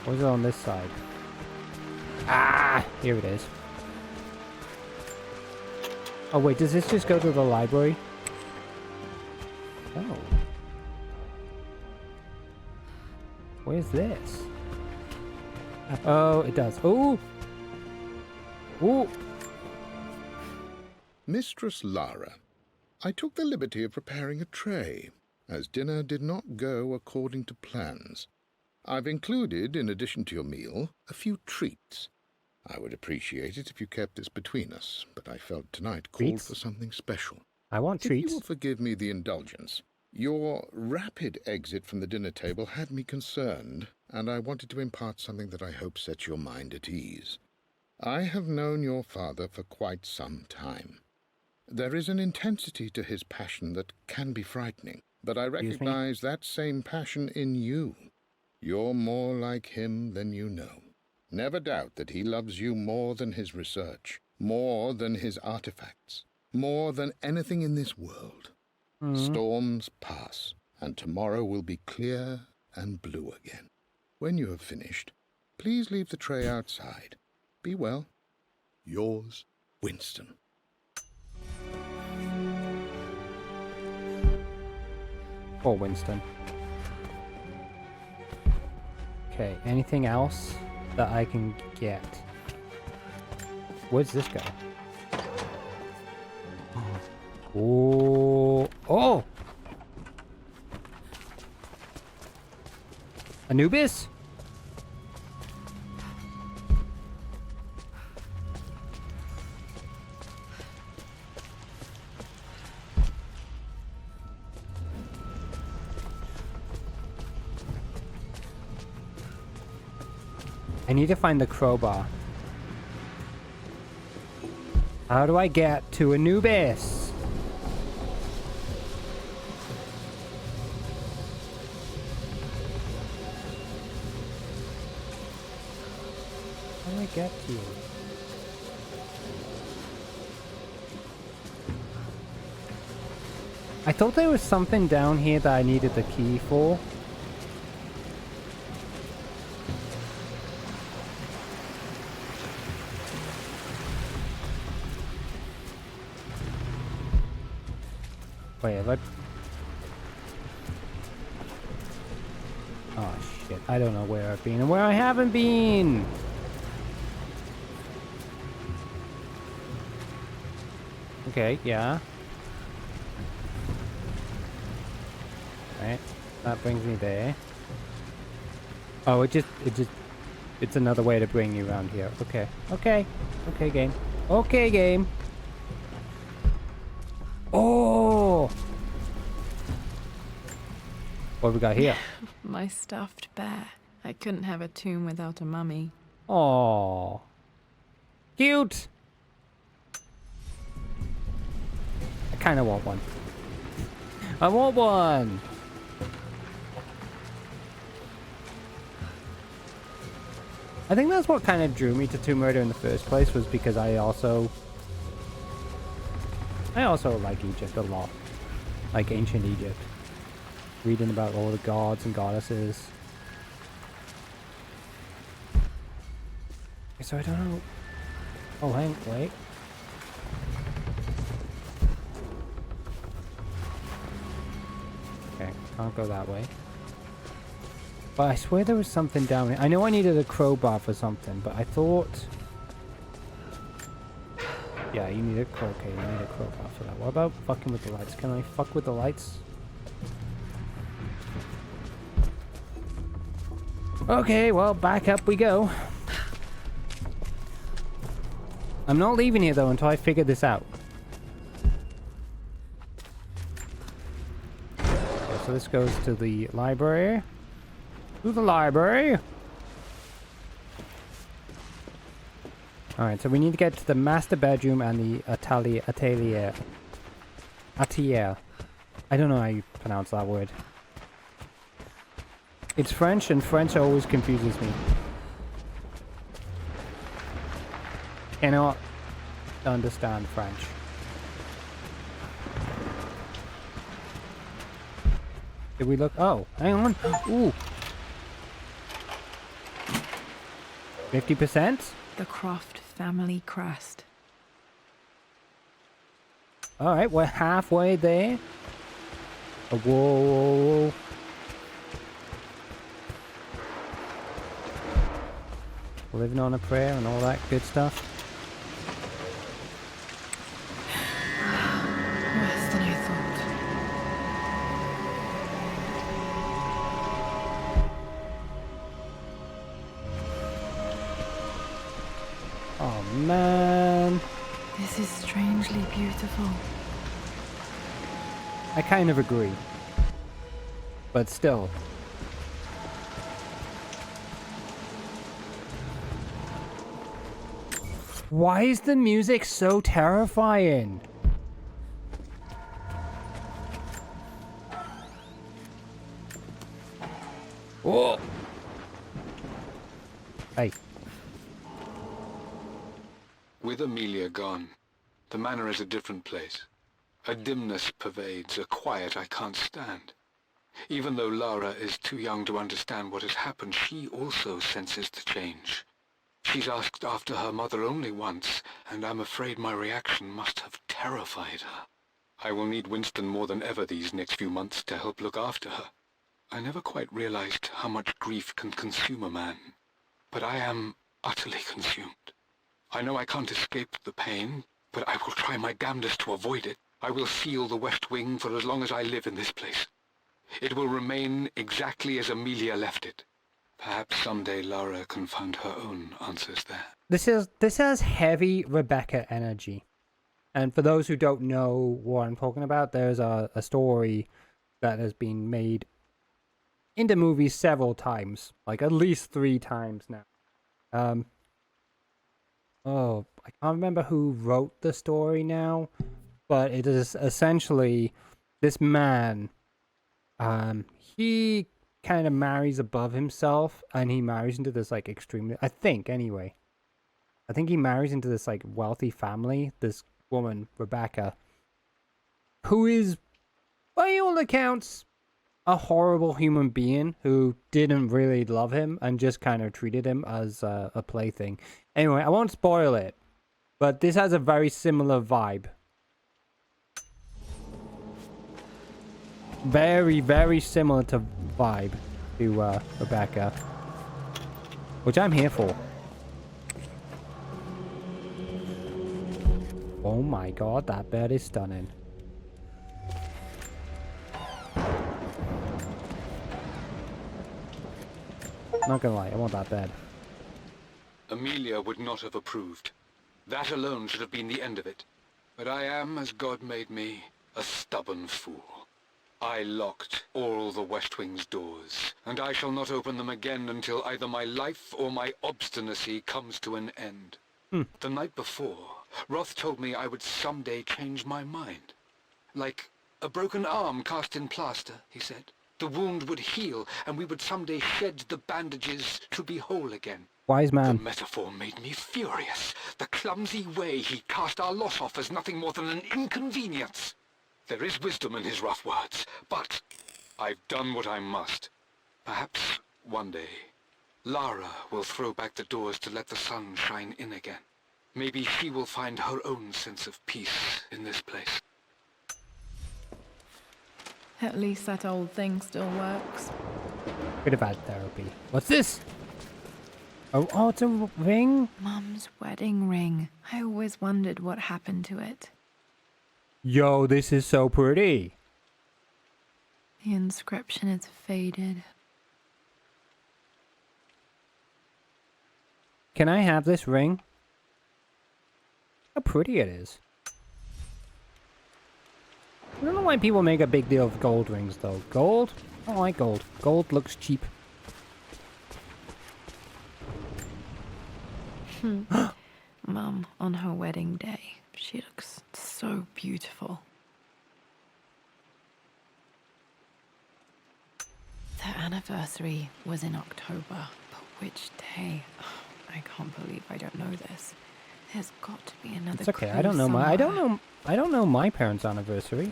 [SPEAKER 1] Or is it on this side? Ah! Here it is. Oh wait, does this just go to the library? Oh. Where's this? Oh, it does. Ooh! Ooh!
[SPEAKER 7] Mistress Lara, I took the liberty of preparing a tray, as dinner did not go according to plans. I've included, in addition to your meal, a few treats. I would appreciate it if you kept this between us, but I felt tonight called
[SPEAKER 1] Treats?
[SPEAKER 7] for something special.
[SPEAKER 1] I want
[SPEAKER 7] If you
[SPEAKER 1] treats.
[SPEAKER 7] will forgive me the indulgence, your rapid exit from the dinner table had me concerned, and I wanted to impart something that I hope sets your mind at ease. I have known your father for quite some time. There is an intensity to his passion that can be frightening, but I
[SPEAKER 1] Excuse me?
[SPEAKER 7] recognize that same passion in you. You're more like him than you know. Never doubt that he loves you more than his research, more than his artifacts, more than anything in this world. Storms pass, and tomorrow will be clear and blue again. When you have finished, please leave the tray outside. Be well. Yours, Winston.
[SPEAKER 1] Poor Winston. Okay, anything else that I can get? Where's this go? Oh! Oh! Anubis? I need to find the crowbar. How do I get to Anubis? How do I get to you? I thought there was something down here that I needed the key for. Wait, have I... Oh shit, I don't know where I've been and where I haven't been! Okay, yeah. Right, that brings me there. Oh, it's another way to bring you around here. Okay, okay, okay, game. Okay, game. Oh! What have we got here?
[SPEAKER 2] My stuffed bear. I couldn't have a tomb without a mummy.
[SPEAKER 1] Oh, cute! I kind of want one. I want one! I think that's what kind of drew me to Tomb Raider in the first place, was because I also like Egypt a lot. Like ancient Egypt. Reading about all the gods and goddesses. Okay, so I don't know. Oh, wait. Okay, can't go that way. But I swear there was something down here. I know I needed a crowbar for something, but I thought... Yeah, you need a crowbar for that. What about fucking with the lights? Can I fuck with the lights? Okay, well, back up we go. I'm not leaving here, though, until I figure this out. Okay, so this goes to the library. To the library. Alright, so we need to get to the master bedroom and the atelier. Atelier. I don't know how you pronounce that word. It's French, and French always confuses me. Cannot understand French. Did we look? Oh, hang on. Ooh. 50%?
[SPEAKER 2] The Croft family crest.
[SPEAKER 1] Alright, we're halfway there. Oh, whoa. Living on a prayer and all that good stuff.
[SPEAKER 2] Worse than I thought.
[SPEAKER 1] Oh man.
[SPEAKER 2] This is strangely beautiful.
[SPEAKER 1] I kind of agree. But still. Why is the music so terrifying? Oh! Hey.
[SPEAKER 8] With Amelia gone, the manor is a different place. A dimness pervades, a quiet I can't stand. Even though Lara is too young to understand what has happened, she also senses the change. She's asked after her mother only once, and I'm afraid my reaction must have terrified her. I will need Winston more than ever these next few months to help look after her. I never quite realized how much grief can consume a man, but I am utterly consumed. I know I can't escape the pain, but I will try my damnedest to avoid it. I will seal the West Wing for as long as I live in this place. It will remain exactly as Amelia left it. Perhaps someday Lara can find her own answers there.
[SPEAKER 1] This has heavy Rebecca energy. And for those who don't know what I'm talking about, there's a story that has been made into movies several times. Like at least 3 times now. Oh, I can't remember who wrote the story now. But it is essentially this man, he kind of marries above himself, and he marries into this like extremely, I think he marries into this like wealthy family, this woman, Rebecca, who is, by all accounts, a horrible human being who didn't really love him and just kind of treated him as a plaything. Anyway, I won't spoil it, but this has a very similar vibe. Very, very similar to vibe to Rebecca, which I'm here for. Oh my god, that bed is stunning. Not gonna lie, I want that bed.
[SPEAKER 8] Amelia would not have approved. That alone should have been the end of it. But I am, as God made me, a stubborn fool. I locked all the West Wing's doors, and I shall not open them again until either my life or my obstinacy comes to an end. The night before, Roth told me I would someday change my mind. Like a broken arm cast in plaster, he said. The wound would heal, and we would someday shed the bandages to be whole again.
[SPEAKER 1] Wise man.
[SPEAKER 8] The metaphor made me furious. The clumsy way he cast our loss off as nothing more than an inconvenience. There is wisdom in his rough words, but I've done what I must. Perhaps one day, Lara will throw back the doors to let the sun shine in again. Maybe she will find her own sense of peace in this place.
[SPEAKER 2] At least that old thing still works.
[SPEAKER 1] Could have had therapy. What's this? Oh, it's a ring?
[SPEAKER 2] Mum's wedding ring. I always wondered what happened to it.
[SPEAKER 1] Yo, this is so pretty.
[SPEAKER 2] The inscription is faded.
[SPEAKER 1] Can I have this ring? How pretty it is. I don't know why people make a big deal of gold rings, though. Gold? I don't like gold. Gold looks cheap.
[SPEAKER 2] Mum, on her wedding day, she looks so beautiful. Their anniversary was in October, but which day? Oh, I can't believe I don't know this. There's got to be another.
[SPEAKER 1] It's okay.
[SPEAKER 2] clue
[SPEAKER 1] I don't know
[SPEAKER 2] somewhere.
[SPEAKER 1] I don't know my parents' anniversary.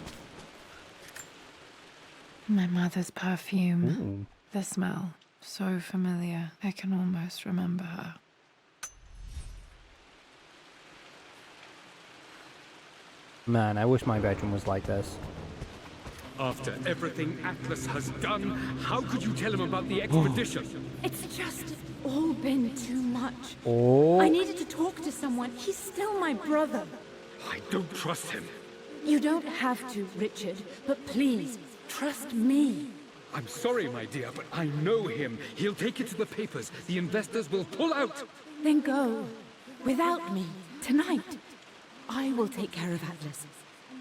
[SPEAKER 2] My mother's perfume.
[SPEAKER 1] Ooh.
[SPEAKER 2] The smell, so familiar. I can almost remember her.
[SPEAKER 1] Man, I wish my bedroom was like this.
[SPEAKER 6] After everything Atlas has done, how could you tell him about the expedition?
[SPEAKER 4] It's just all been too much.
[SPEAKER 1] Oh.
[SPEAKER 4] I needed to talk to someone. He's still my brother.
[SPEAKER 6] I don't trust him.
[SPEAKER 4] You don't have to, Richard, but please, trust me.
[SPEAKER 6] I'm sorry, my dear, but I know him. He'll take it to the papers. The investors will pull out.
[SPEAKER 4] Then go. Without me. Tonight. I will take care of Atlas.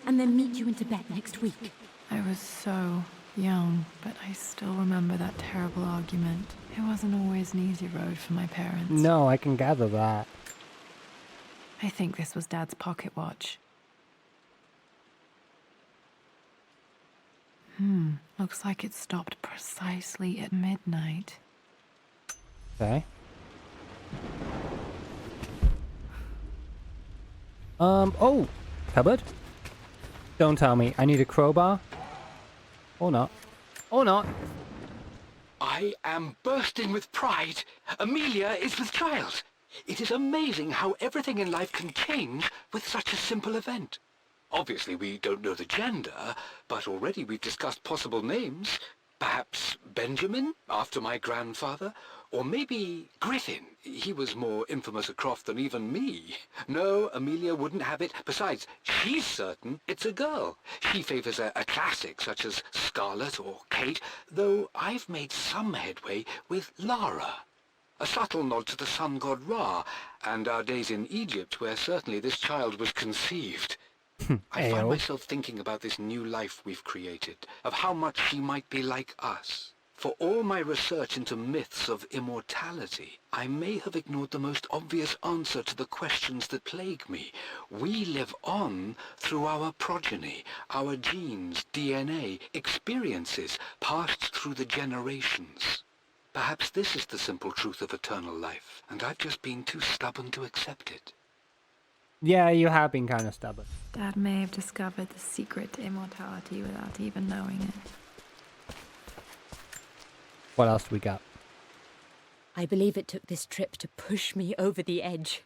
[SPEAKER 4] And then meet you in Tibet next week.
[SPEAKER 2] I was so young, but I still remember that terrible argument. It wasn't always an easy road for my parents.
[SPEAKER 1] No, I can gather that.
[SPEAKER 2] I think this was Dad's pocket watch. Looks like it stopped precisely at midnight.
[SPEAKER 1] Okay. Oh! Cupboard? Don't tell me. I need a crowbar? Or not. Or not.
[SPEAKER 8] I am bursting with pride. Amelia is with child. It is amazing how everything in life can change with such a simple event. Obviously, we don't know the gender, but already we've discussed possible names. Perhaps Benjamin, after my grandfather, or maybe Griffin. He was more infamous at Croft than even me. No, Amelia wouldn't have it. Besides, she's certain it's a girl. She favours a classic such as Scarlet or Kate, though I've made some headway with Lara. A subtle nod to the sun god Ra, and our days in Egypt, where certainly this child was conceived. I find myself thinking about this new life we've created, of how much she might be like us. For all my research into myths of immortality, I may have ignored the most obvious answer to the questions that plague me. We live on through our progeny, our genes, DNA, experiences passed through the generations. Perhaps this is the simple truth of eternal life, and I've just been too stubborn to accept it.
[SPEAKER 1] Yeah, you have been kind of stubborn.
[SPEAKER 2] Dad may have discovered the secret to immortality without even knowing it.
[SPEAKER 1] What else do we got?
[SPEAKER 4] I believe it took this trip to push me over the edge.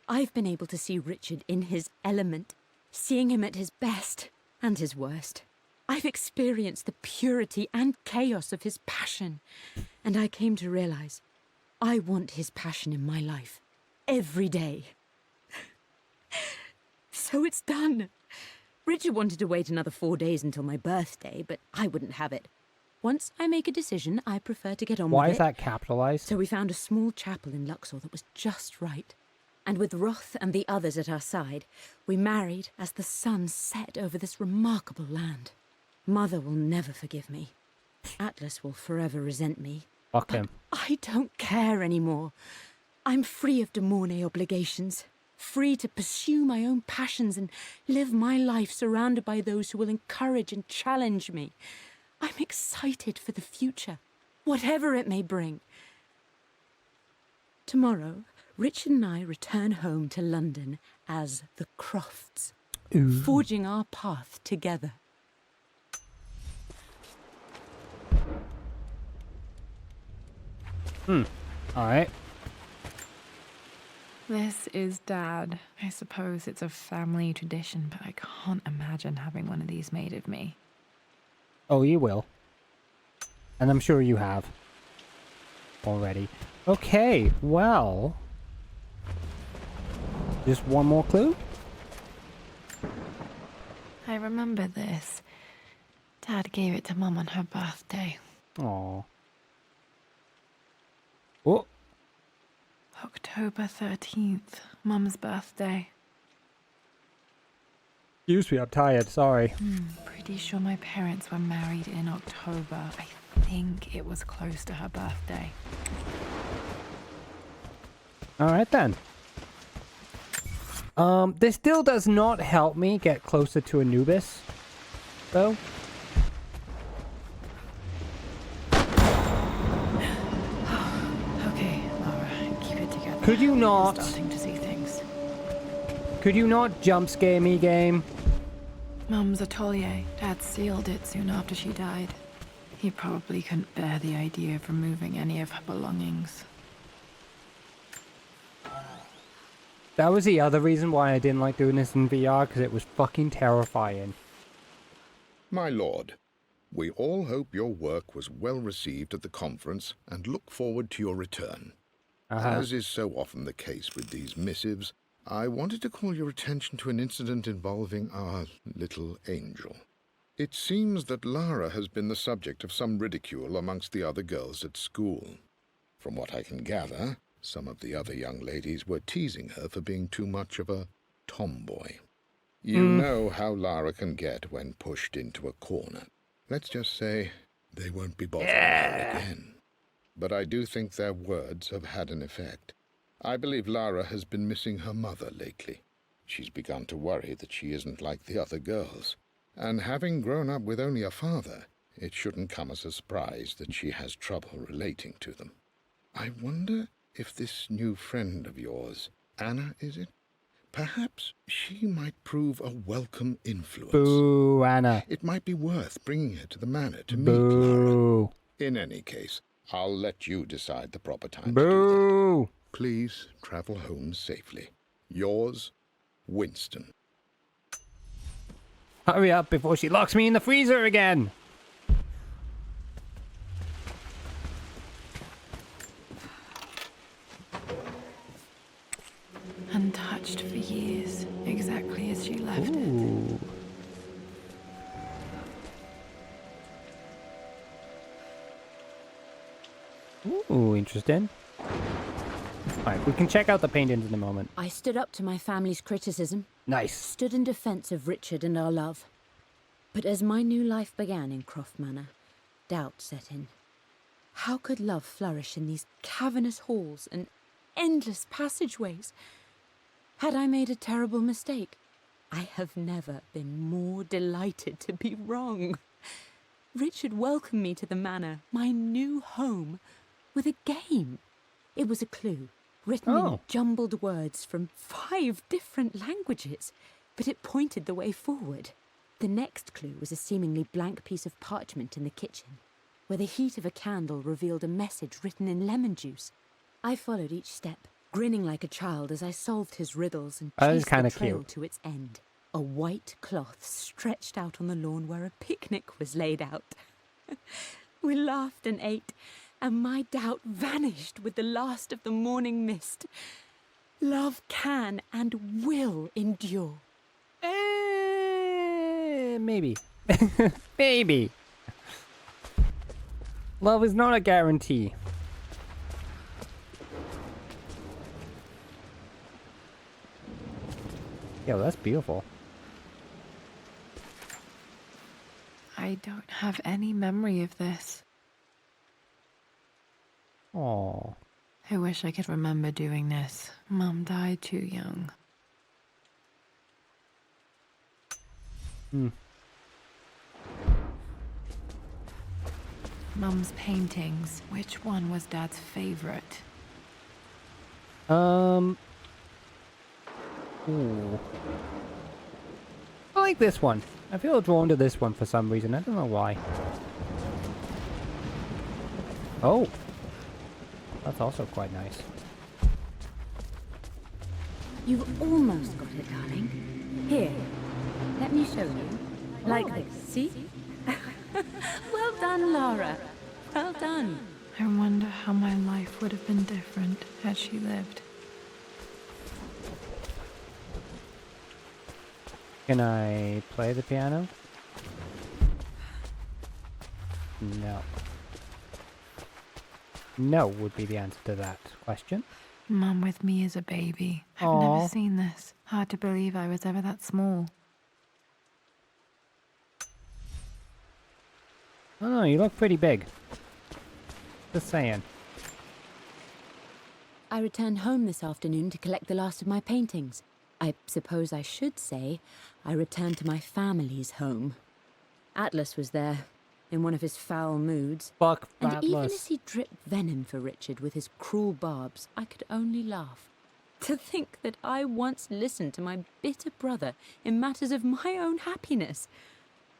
[SPEAKER 4] I've been able to see Richard in his element, seeing him at his best and his worst. I've experienced the purity and chaos of his passion, and I came to realize I want his passion in my life every day. So it's done. Richard wanted to wait another 4 days until my birthday, but I wouldn't have it. Once I make a decision, I prefer to get on with it.
[SPEAKER 1] Why is that capitalized?
[SPEAKER 4] So we found a small chapel in Luxor that was just right. And with Roth and the others at our side, we married as the sun set over this remarkable land. Mother will never forgive me. Atlas will forever resent me.
[SPEAKER 1] Fuck him.
[SPEAKER 4] I don't care anymore. I'm free of De Mornay obligations. Free to pursue my own passions and live my life surrounded by those who will encourage and challenge me. I'm excited for the future, whatever it may bring. Tomorrow, Richard and I return home to London as the Crofts, forging our path together.
[SPEAKER 1] Alright.
[SPEAKER 2] This is Dad. I suppose it's a family tradition, but I can't imagine having one of these made of me.
[SPEAKER 1] Oh, you will. And I'm sure you have. Already. Okay, well... Just one more clue?
[SPEAKER 2] I remember this. Dad gave it to Mum on her birthday.
[SPEAKER 1] Aww. Oh,
[SPEAKER 2] October 13th, Mum's birthday.
[SPEAKER 1] excuse me, I'm tired, sorry.
[SPEAKER 2] Pretty sure my parents were married in October. I think it was close to her birthday.
[SPEAKER 1] Alright then. This still does not help me get closer to Anubis, though.
[SPEAKER 2] Okay, Laura, keep it together.
[SPEAKER 1] Could you not?
[SPEAKER 2] I'm starting to see things.
[SPEAKER 1] Could you not jump scare me, game?
[SPEAKER 2] Mum's atelier. Dad sealed it soon after she died. He probably couldn't bear the idea of removing any of her belongings.
[SPEAKER 1] That was the other reason why I didn't like doing this in VR, because it was fucking terrifying.
[SPEAKER 7] My lord, we all hope your work was well received at the conference and look forward to your return. As is so often the case with these missives, I wanted to call your attention to an incident involving our little angel. It seems that Lara has been the subject of some ridicule amongst the other girls at school. From what I can gather, some of the other young ladies were teasing her for being too much of a tomboy. You know how Lara can get when pushed into a corner. Let's just say they won't be bothering her again. But I do think their words have had an effect. I believe Lara has been missing her mother lately. She's begun to worry that she isn't like the other girls. And having grown up with only a father, it shouldn't come as a surprise that she has trouble relating to them. I wonder if this new friend of yours, Anna, is it? Perhaps she might prove a welcome influence.
[SPEAKER 1] Boo, Anna.
[SPEAKER 7] It might be worth bringing her to the manor to meet Lara.
[SPEAKER 1] Boo.
[SPEAKER 7] In any case, I'll let you decide the proper time to do
[SPEAKER 1] Boo.
[SPEAKER 7] that. Please travel home safely. Yours, Winston.
[SPEAKER 1] Hurry up before she locks me in the freezer again.
[SPEAKER 2] Untouched for years, exactly as she left it.
[SPEAKER 1] Ooh. Ooh, interesting. Alright, we can check out the paintings in a moment.
[SPEAKER 4] I stood up to my family's criticism,
[SPEAKER 1] Nice.
[SPEAKER 4] stood in defense of Richard and our love. But as my new life began in Croft Manor, doubt set in. How could love flourish in these cavernous halls and endless passageways? Had I made a terrible mistake? I have never been more delighted to be wrong. Richard welcomed me to the manor, my new home, with a game. It was a clue, written in jumbled words from 5 different languages, but it pointed the way forward. The next clue was a seemingly blank piece of parchment in the kitchen, where the heat of a candle revealed a message written in lemon juice. I followed each step, grinning like a child as I solved his riddles and
[SPEAKER 1] That is
[SPEAKER 4] chased the
[SPEAKER 1] kinda
[SPEAKER 4] trail
[SPEAKER 1] cute.
[SPEAKER 4] to its end. A white cloth stretched out on the lawn where a picnic was laid out. We laughed and ate, and my doubt vanished with the last of the morning mist. Love can and will endure.
[SPEAKER 1] Maybe. Maybe. Love is not a guarantee. Yo, that's beautiful.
[SPEAKER 2] I don't have any memory of this.
[SPEAKER 1] Oh.
[SPEAKER 2] I wish I could remember doing this. Mum died too young. Mum's paintings. Which one was Dad's favorite?
[SPEAKER 1] Ooh. I like this one. I feel drawn to this one for some reason. I don't know why. Oh. That's also quite nice.
[SPEAKER 4] You've almost got it, darling. Here, let me show you. Like this, see? Well done, Lara. Well done.
[SPEAKER 2] I wonder how my life would have been different had she lived.
[SPEAKER 1] Can I play the piano? No. No would be the answer to that question.
[SPEAKER 2] Mum with me as a baby. I've
[SPEAKER 1] Aw.
[SPEAKER 2] never seen this. Hard to believe I was ever that small.
[SPEAKER 1] Oh, you look pretty big. Just saying.
[SPEAKER 4] I returned home this afternoon to collect the last of my paintings. I suppose I should say I returned to my family's home. Atlas was there, in one of his foul moods.
[SPEAKER 1] Fuck
[SPEAKER 4] And even
[SPEAKER 1] Atlas.
[SPEAKER 4] as he dripped venom for Richard with his cruel barbs, I could only laugh. To think that I once listened to my bitter brother in matters of my own happiness.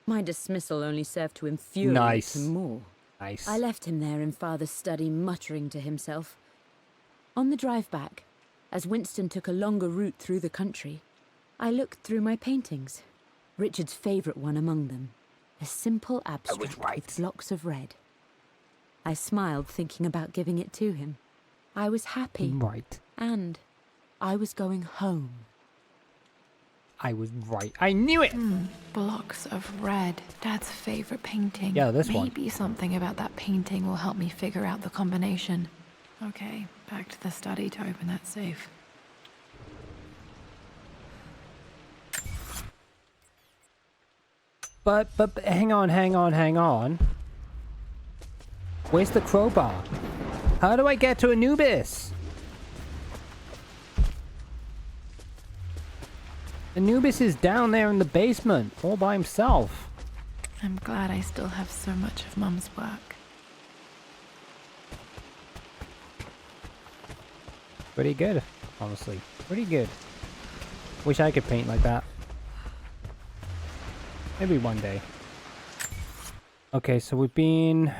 [SPEAKER 4] My dismissal only served to infuriate
[SPEAKER 1] Nice.
[SPEAKER 4] him more.
[SPEAKER 1] Nice.
[SPEAKER 4] I left him there in Father's study, muttering to himself. On the drive back, as Winston took a longer route through the country, I looked through my paintings. Richard's favourite one among them, a simple abstract with blocks of red. I smiled, thinking about giving it to him. I was happy,
[SPEAKER 1] Right.
[SPEAKER 4] and I was going home.
[SPEAKER 1] I was right. I knew it!
[SPEAKER 2] Blocks of red. Dad's favorite painting.
[SPEAKER 1] Yeah, this one.
[SPEAKER 2] Maybe something about that painting will help me figure out the combination. Okay, back to the study to open that safe.
[SPEAKER 1] But hang on. Where's the crowbar? How do I get to Anubis? Anubis is down there in the basement, all by himself.
[SPEAKER 2] I'm glad I still have so much of Mum's work.
[SPEAKER 1] Pretty good, honestly. Pretty good. Wish I could paint like that. Maybe one day. Okay, so we've been...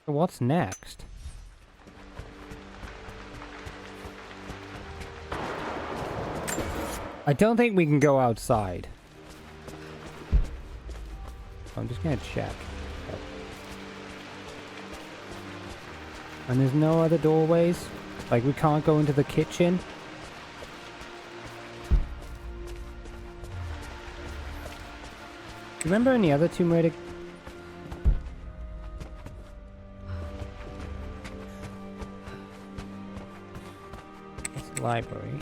[SPEAKER 1] So what's next? I don't think we can go outside. I'm just gonna check. And there's no other doorways? Like, we can't go into the kitchen? Remember in the other Tomb Raider? It's the library.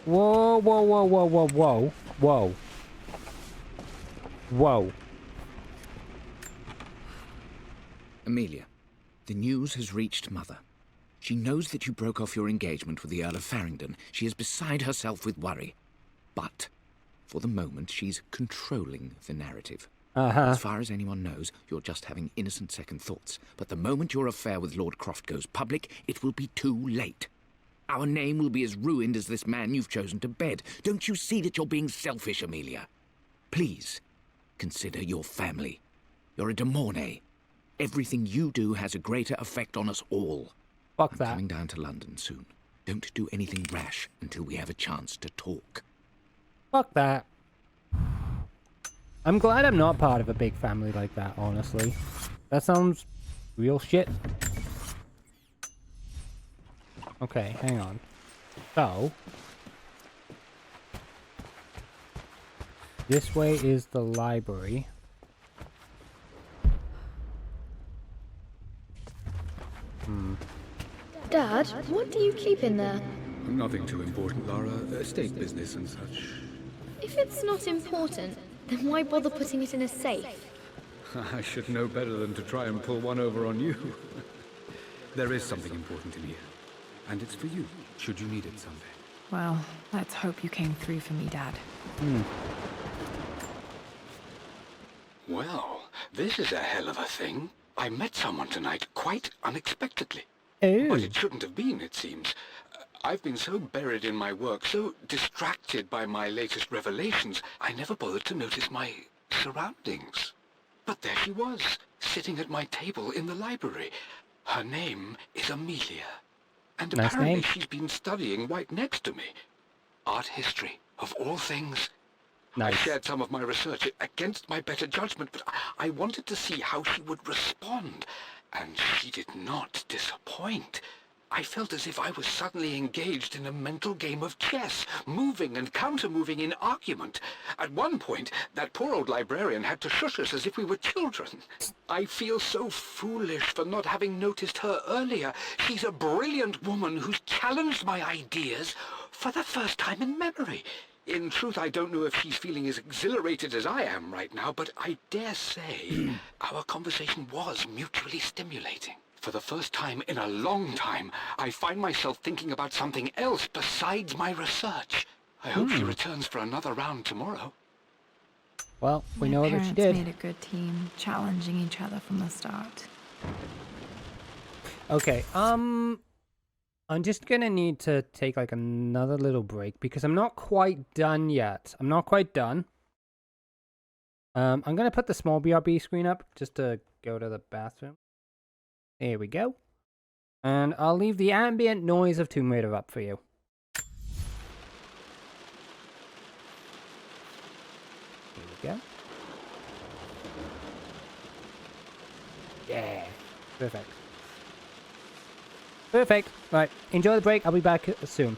[SPEAKER 1] Whoa, whoa, whoa, whoa, whoa, whoa, whoa. Whoa.
[SPEAKER 3] Amelia, the news has reached Mother. She knows that you broke off your engagement with the Earl of Farringdon. She is beside herself with worry. But, for the moment, she's controlling the narrative. As far as anyone knows, you're just having innocent second thoughts. But the moment your affair with Lord Croft goes public, it will be too late. Our name will be as ruined as this man you've chosen to bed. Don't you see that you're being selfish, Amelia? Please, consider your family. You're a de Mornay. Everything you do has a greater effect on us all.
[SPEAKER 1] Fuck
[SPEAKER 3] I'm
[SPEAKER 1] that.
[SPEAKER 3] coming down to London soon. Don't do anything rash until we have a chance to talk.
[SPEAKER 1] Fuck that. I'm glad I'm not part of a big family like that, honestly. That sounds real shit. Okay, hang on. So... this way is the library.
[SPEAKER 5] Dad, what do you keep in there?
[SPEAKER 6] Nothing too important, Lara. Estate business and such.
[SPEAKER 5] If it's not important, then why bother putting it in a safe?
[SPEAKER 6] I should know better than to try and pull one over on you. There is something important in here. And it's for you, should you need it someday.
[SPEAKER 2] Well, let's hope you came through for me, Dad.
[SPEAKER 8] Well, this is a hell of a thing. I met someone tonight quite unexpectedly.
[SPEAKER 1] Oh.
[SPEAKER 8] But it shouldn't have been, it seems. I've been so buried in my work, so distracted by my latest revelations, I never bothered to notice my surroundings. But there she was, sitting at my table in the library. Her name is Amelia. And
[SPEAKER 1] Nice
[SPEAKER 8] apparently
[SPEAKER 1] name.
[SPEAKER 8] she's been studying right next to me. Art history, of all things.
[SPEAKER 1] Nice.
[SPEAKER 8] I shared some of my research against my better judgment, but I wanted to see how she would respond. And she did not disappoint. I felt as if I was suddenly engaged in a mental game of chess, moving and counter-moving in argument. At one point, that poor old librarian had to shush us as if we were children. I feel so foolish for not having noticed her earlier. She's a brilliant woman who's challenged my ideas for the first time in memory. In truth, I don't know if she's feeling as exhilarated as I am right now, but I dare say our conversation was mutually stimulating. For the first time in a long time, I find myself thinking about something else besides my research. I hope she returns for another round tomorrow.
[SPEAKER 1] Well, we
[SPEAKER 2] My
[SPEAKER 1] know that she
[SPEAKER 2] parents
[SPEAKER 1] did.
[SPEAKER 2] made a good team, challenging each other from the start.
[SPEAKER 1] Okay, I'm just gonna need to take like another little break because I'm not quite done yet. I'm not quite done. I'm gonna put the small BRB screen up just to go to the bathroom. There we go. And I'll leave the ambient noise of Tomb Raider up for you. Here we go. Yeah. Perfect. Perfect. Right. Enjoy the break. I'll be back soon.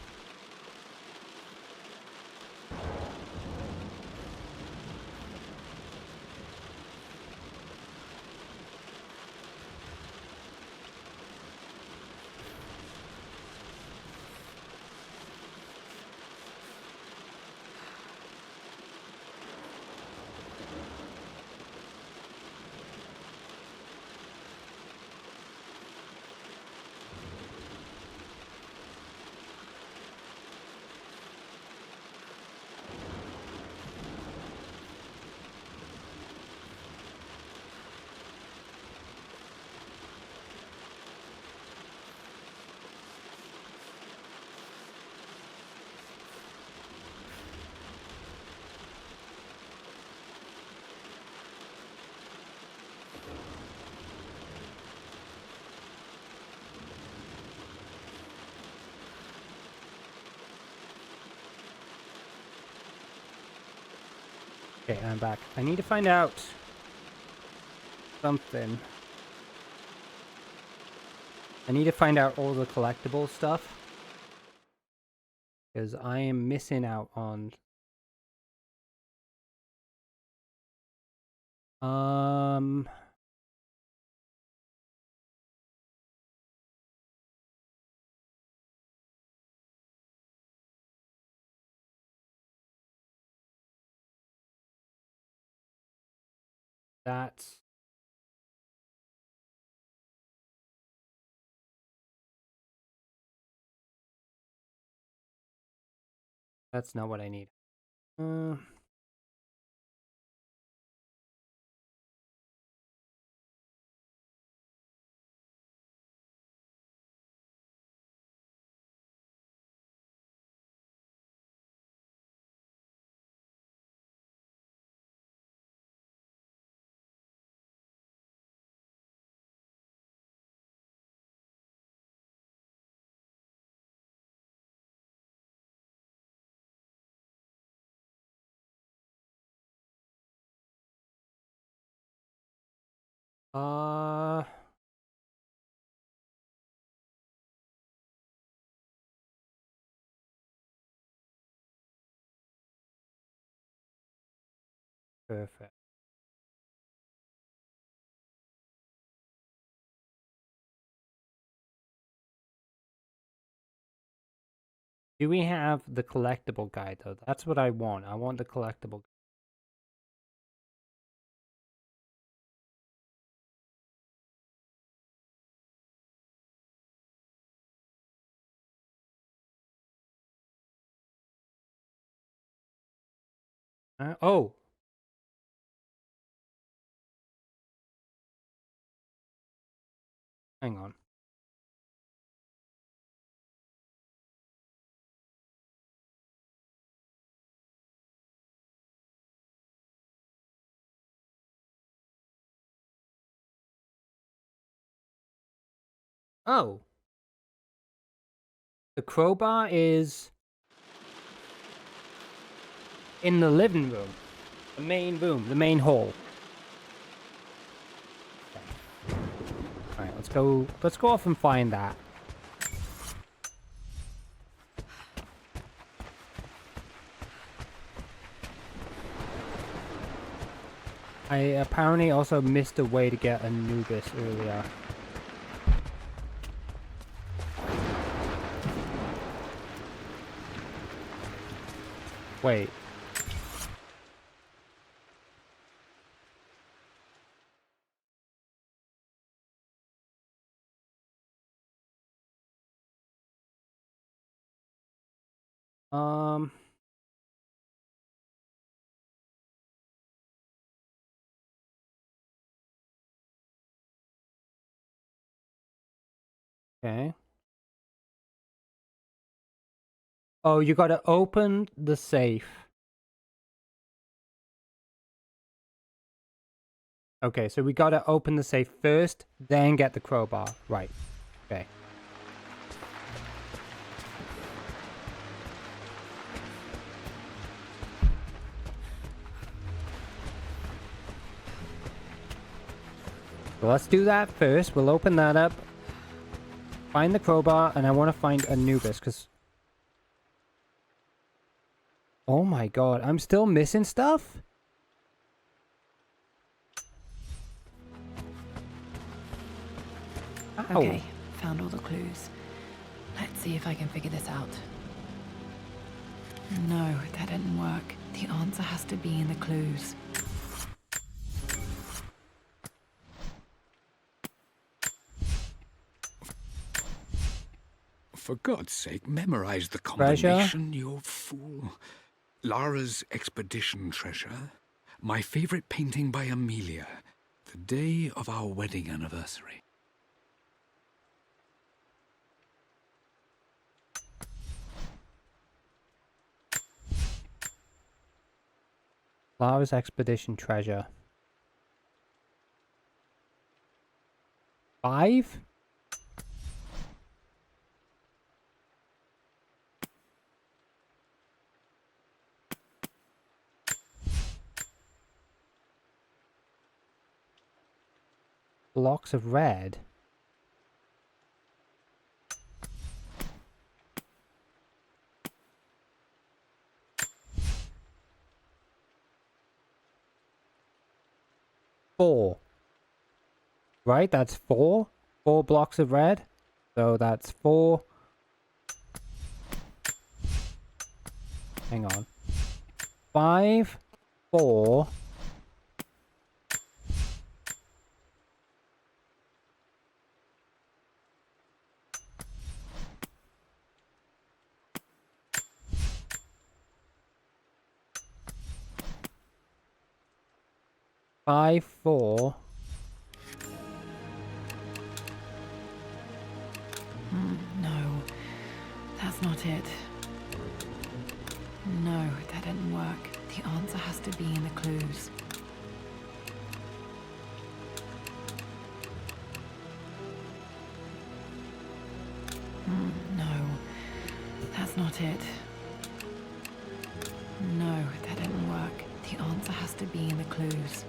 [SPEAKER 1] Okay, I'm back. I need to find out something. I need to find out all the collectible stuff. Because I am missing out on... That's... That's not what I need. Perfect. Do we have the collectible guide though? That's what I want. I want the collectible. Oh. Hang on. Oh. The crowbar is in the living room. The main room, the main hall. Okay. Alright, let's go off and find that. I apparently also missed a way to get Anubis earlier. Wait. Okay. Oh, you gotta open the safe. Okay, so we gotta open the safe first, then get the crowbar. Right. Okay. So let's do that first. We'll open that up. Find the crowbar, and I want to find Anubis, because... Oh my god, I'm still missing stuff? Ow.
[SPEAKER 2] Okay, found all the clues. Let's see if I can figure this out. No, that didn't work. The answer has to be in the clues.
[SPEAKER 6] For God's sake, memorize the combination, you fool. Lara's expedition treasure. My favorite painting by Amelia. The day of our wedding anniversary.
[SPEAKER 1] Lara's expedition treasure. 5? blocks of red. Four. Right, that's four. 4 blocks of red. So that's 4. Hang on. 5, 4. Five, 4.
[SPEAKER 2] No, that's not it. No, that didn't work. The answer has to be in the clues. No, that's not it. No, that didn't work. The answer has to be in the clues.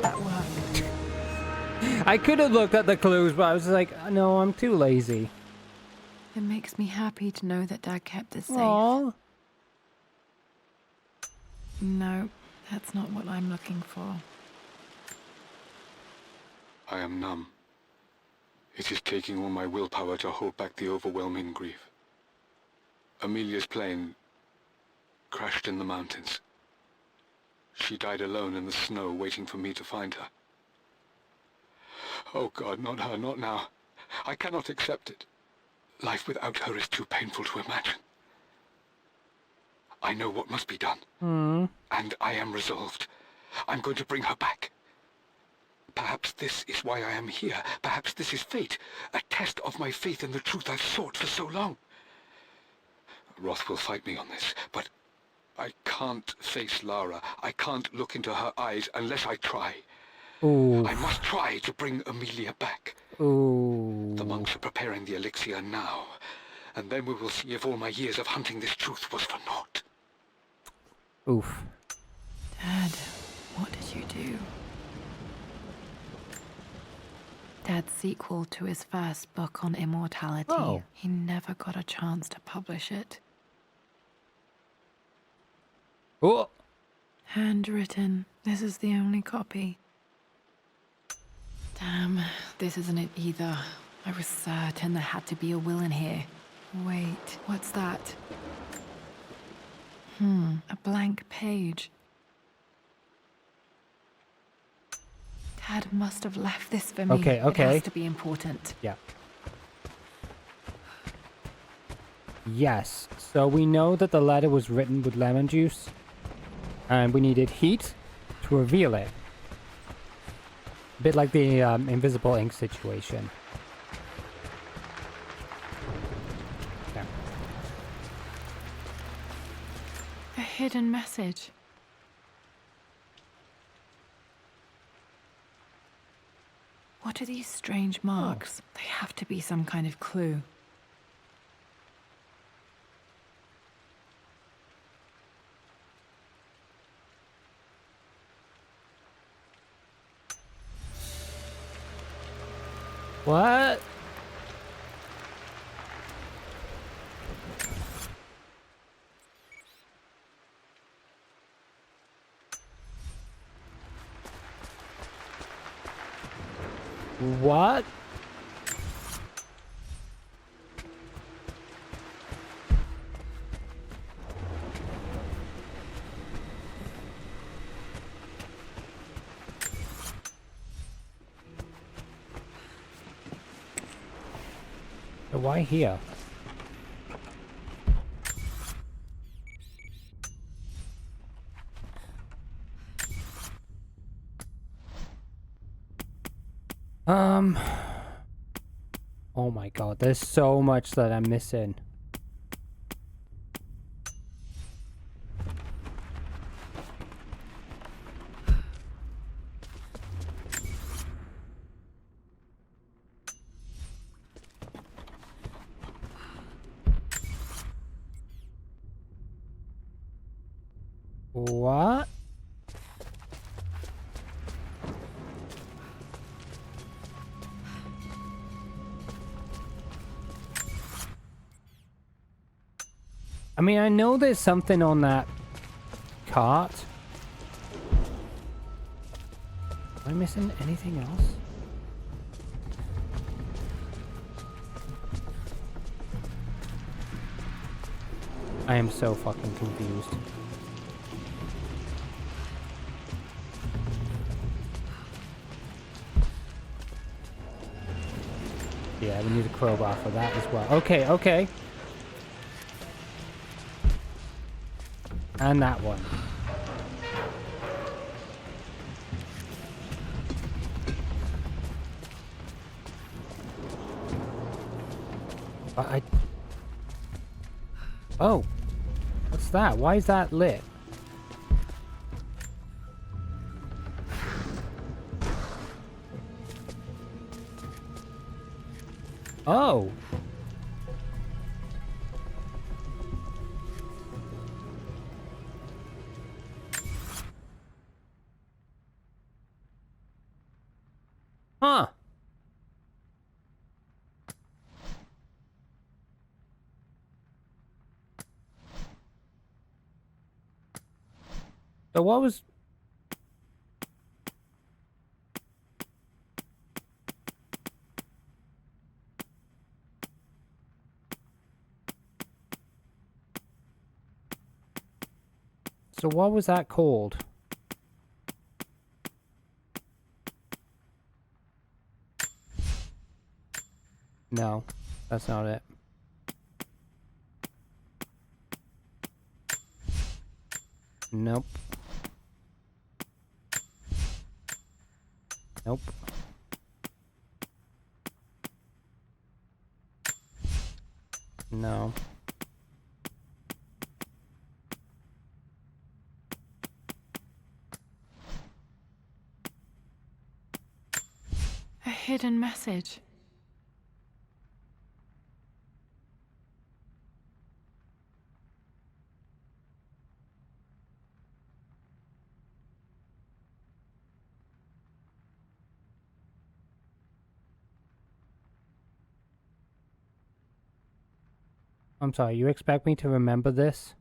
[SPEAKER 2] That worked.
[SPEAKER 1] I could have looked at the clues, but I was like, no, I'm too lazy.
[SPEAKER 2] It makes me happy to know that Dad kept it safe.
[SPEAKER 1] Aww.
[SPEAKER 2] No, that's not what I'm looking for.
[SPEAKER 8] I am numb. It is taking all my willpower to hold back the overwhelming grief. Amelia's plane crashed in the mountains. She died alone in the snow, waiting for me to find her. Oh God, not her, not now. I cannot accept it. Life without her is too painful to imagine. I know what must be done. And I am resolved. I'm going to bring her back. Perhaps this is why I am here. Perhaps this is fate. A test of my faith in the truth I've sought for so long. Roth will fight me on this, but I can't face Lara. I can't look into her eyes unless I try.
[SPEAKER 1] Ooh.
[SPEAKER 8] I must try to bring Amelia back.
[SPEAKER 1] Ooh.
[SPEAKER 8] The monks are preparing the elixir now, and then we will see if all my years of hunting this truth was for naught.
[SPEAKER 1] Oof.
[SPEAKER 2] Dad, what did you do? Dad's sequel to his first book on immortality.
[SPEAKER 1] Oh.
[SPEAKER 2] He never got a chance to publish it.
[SPEAKER 1] Oh.
[SPEAKER 2] Handwritten. This is the only copy. Damn, this isn't it either. I was certain there had to be a will in here. Wait, what's that? A blank page. Dad must have left this for me.
[SPEAKER 1] Okay, okay.
[SPEAKER 2] It has to be important.
[SPEAKER 1] Yeah. Yes. So we know that the letter was written with lemon juice. And we needed heat to reveal it. A bit like the invisible ink situation. Yeah.
[SPEAKER 2] A hidden message. What are these strange marks? They have to be some kind of clue.
[SPEAKER 1] What? What? So why here? Oh my god, there's so much that I'm missing. What? I mean, I know there's something on that cart. Am I missing anything else? I am so fucking confused. Yeah, we need a crowbar for that as well. Okay, okay. And that one. But oh. What's that? Why is that lit? Oh. Huh. So what was... So what was that called? No, that's not it. Nope. Nope. No.
[SPEAKER 2] A hidden message.
[SPEAKER 1] I'm sorry, you expect me to remember this?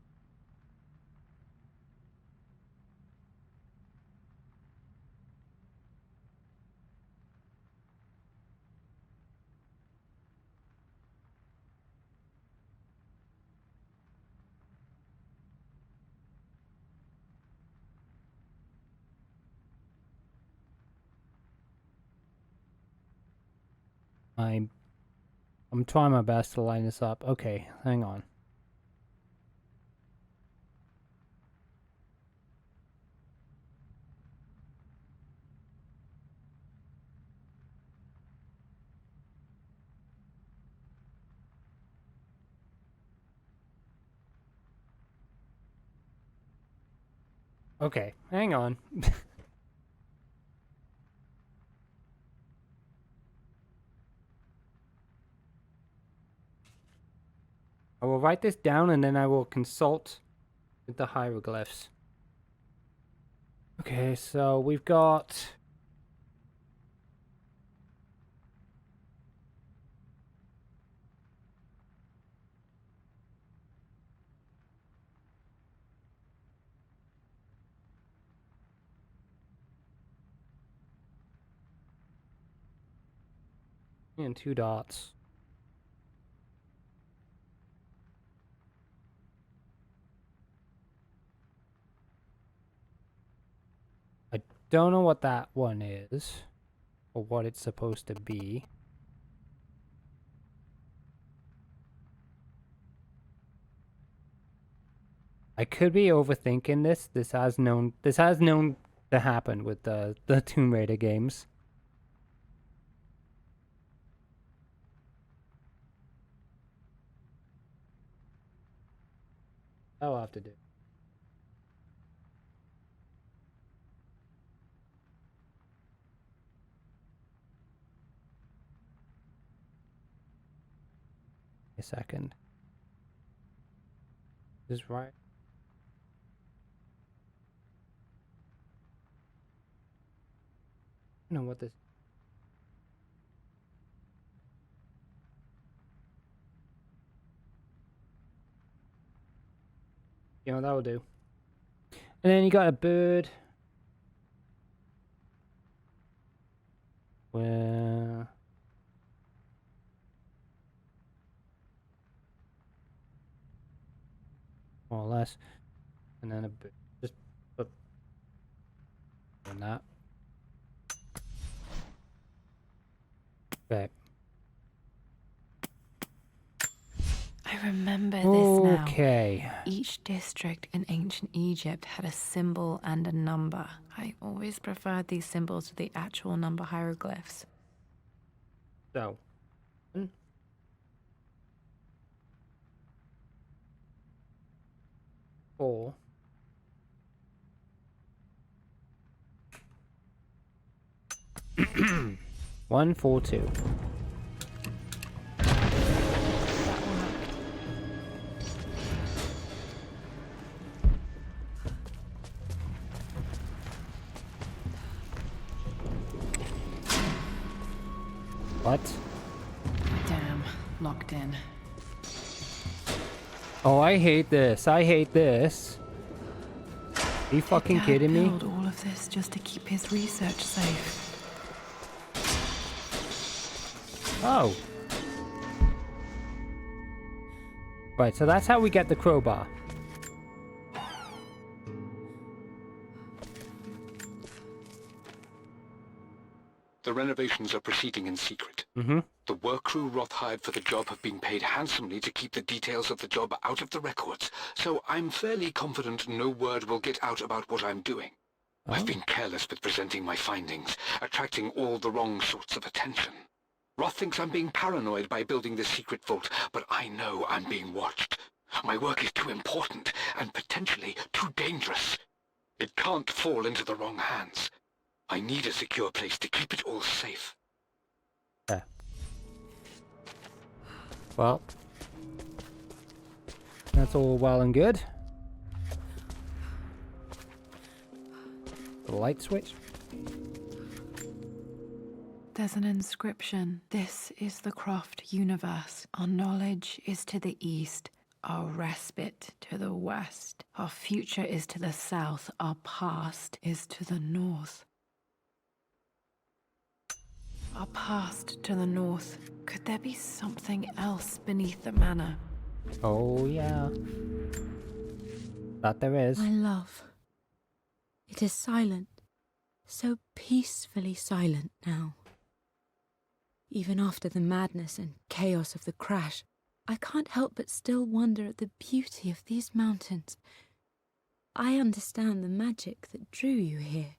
[SPEAKER 1] I'm trying my best to line this up. Okay, hang on. Okay, hang on. I will write this down and then I will consult with the hieroglyphs. Okay, so we've got... and 2 dots. I don't know what that one is, or what it's supposed to be. I could be overthinking this. This has known to happen with the Tomb Raider games. I'll have to do. A second. This is right. I don't know what this. You know, that will do. And then you got a bird. Where... more or less. And then a bit. Just put... on that. Okay.
[SPEAKER 2] I remember this now.
[SPEAKER 1] Okay.
[SPEAKER 2] Each district in ancient Egypt had a symbol and a number. I always preferred these symbols to the actual number hieroglyphs.
[SPEAKER 1] So. 4. 1, 4, 2. What?
[SPEAKER 2] Damn, locked in.
[SPEAKER 1] Oh, I hate this. I hate this. Are you fucking
[SPEAKER 2] Dad
[SPEAKER 1] kidding me?
[SPEAKER 2] built all of this just to keep his research safe.
[SPEAKER 1] Oh. Right, so that's how we get the crowbar.
[SPEAKER 8] The renovations are proceeding in secret.
[SPEAKER 1] Mm-hmm.
[SPEAKER 8] The work crew Roth hired for the job have been paid handsomely to keep the details of the job out of the records, so I'm fairly confident no word will get out about what I'm doing.
[SPEAKER 1] Oh.
[SPEAKER 8] I've been careless with presenting my findings, attracting all the wrong sorts of attention. Roth thinks I'm being paranoid by building this secret vault, but I know I'm being watched. My work is too important and potentially too dangerous. It can't fall into the wrong hands. I need a secure place to keep it all safe.
[SPEAKER 1] Okay. Well, that's all well and good. The light switch.
[SPEAKER 2] There's an inscription. This is the Croft universe. Our knowledge is to the east, our respite to the west. Our future is to the south, our past is to the north. Our past to the north. Could there be something else beneath the manor?
[SPEAKER 1] Oh, yeah. That there is.
[SPEAKER 4] My love. It is silent. So peacefully silent now. Even after the madness and chaos of the crash, I can't help but still wonder at the beauty of these mountains. I understand the magic that drew you here.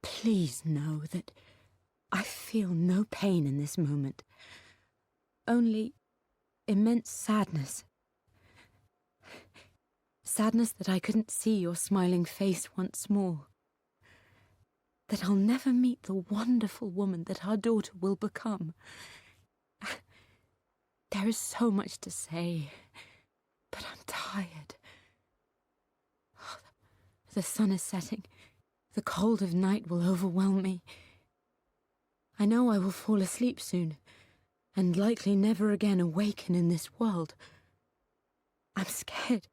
[SPEAKER 4] Please know that I feel no pain in this moment. Only immense sadness. Sadness that I couldn't see your smiling face once more. That I'll never meet the wonderful woman that our daughter will become. There is so much to say, but I'm tired. The sun is setting. The cold of night will overwhelm me. I know I will fall asleep soon, and likely never again awaken in this world. I'm scared.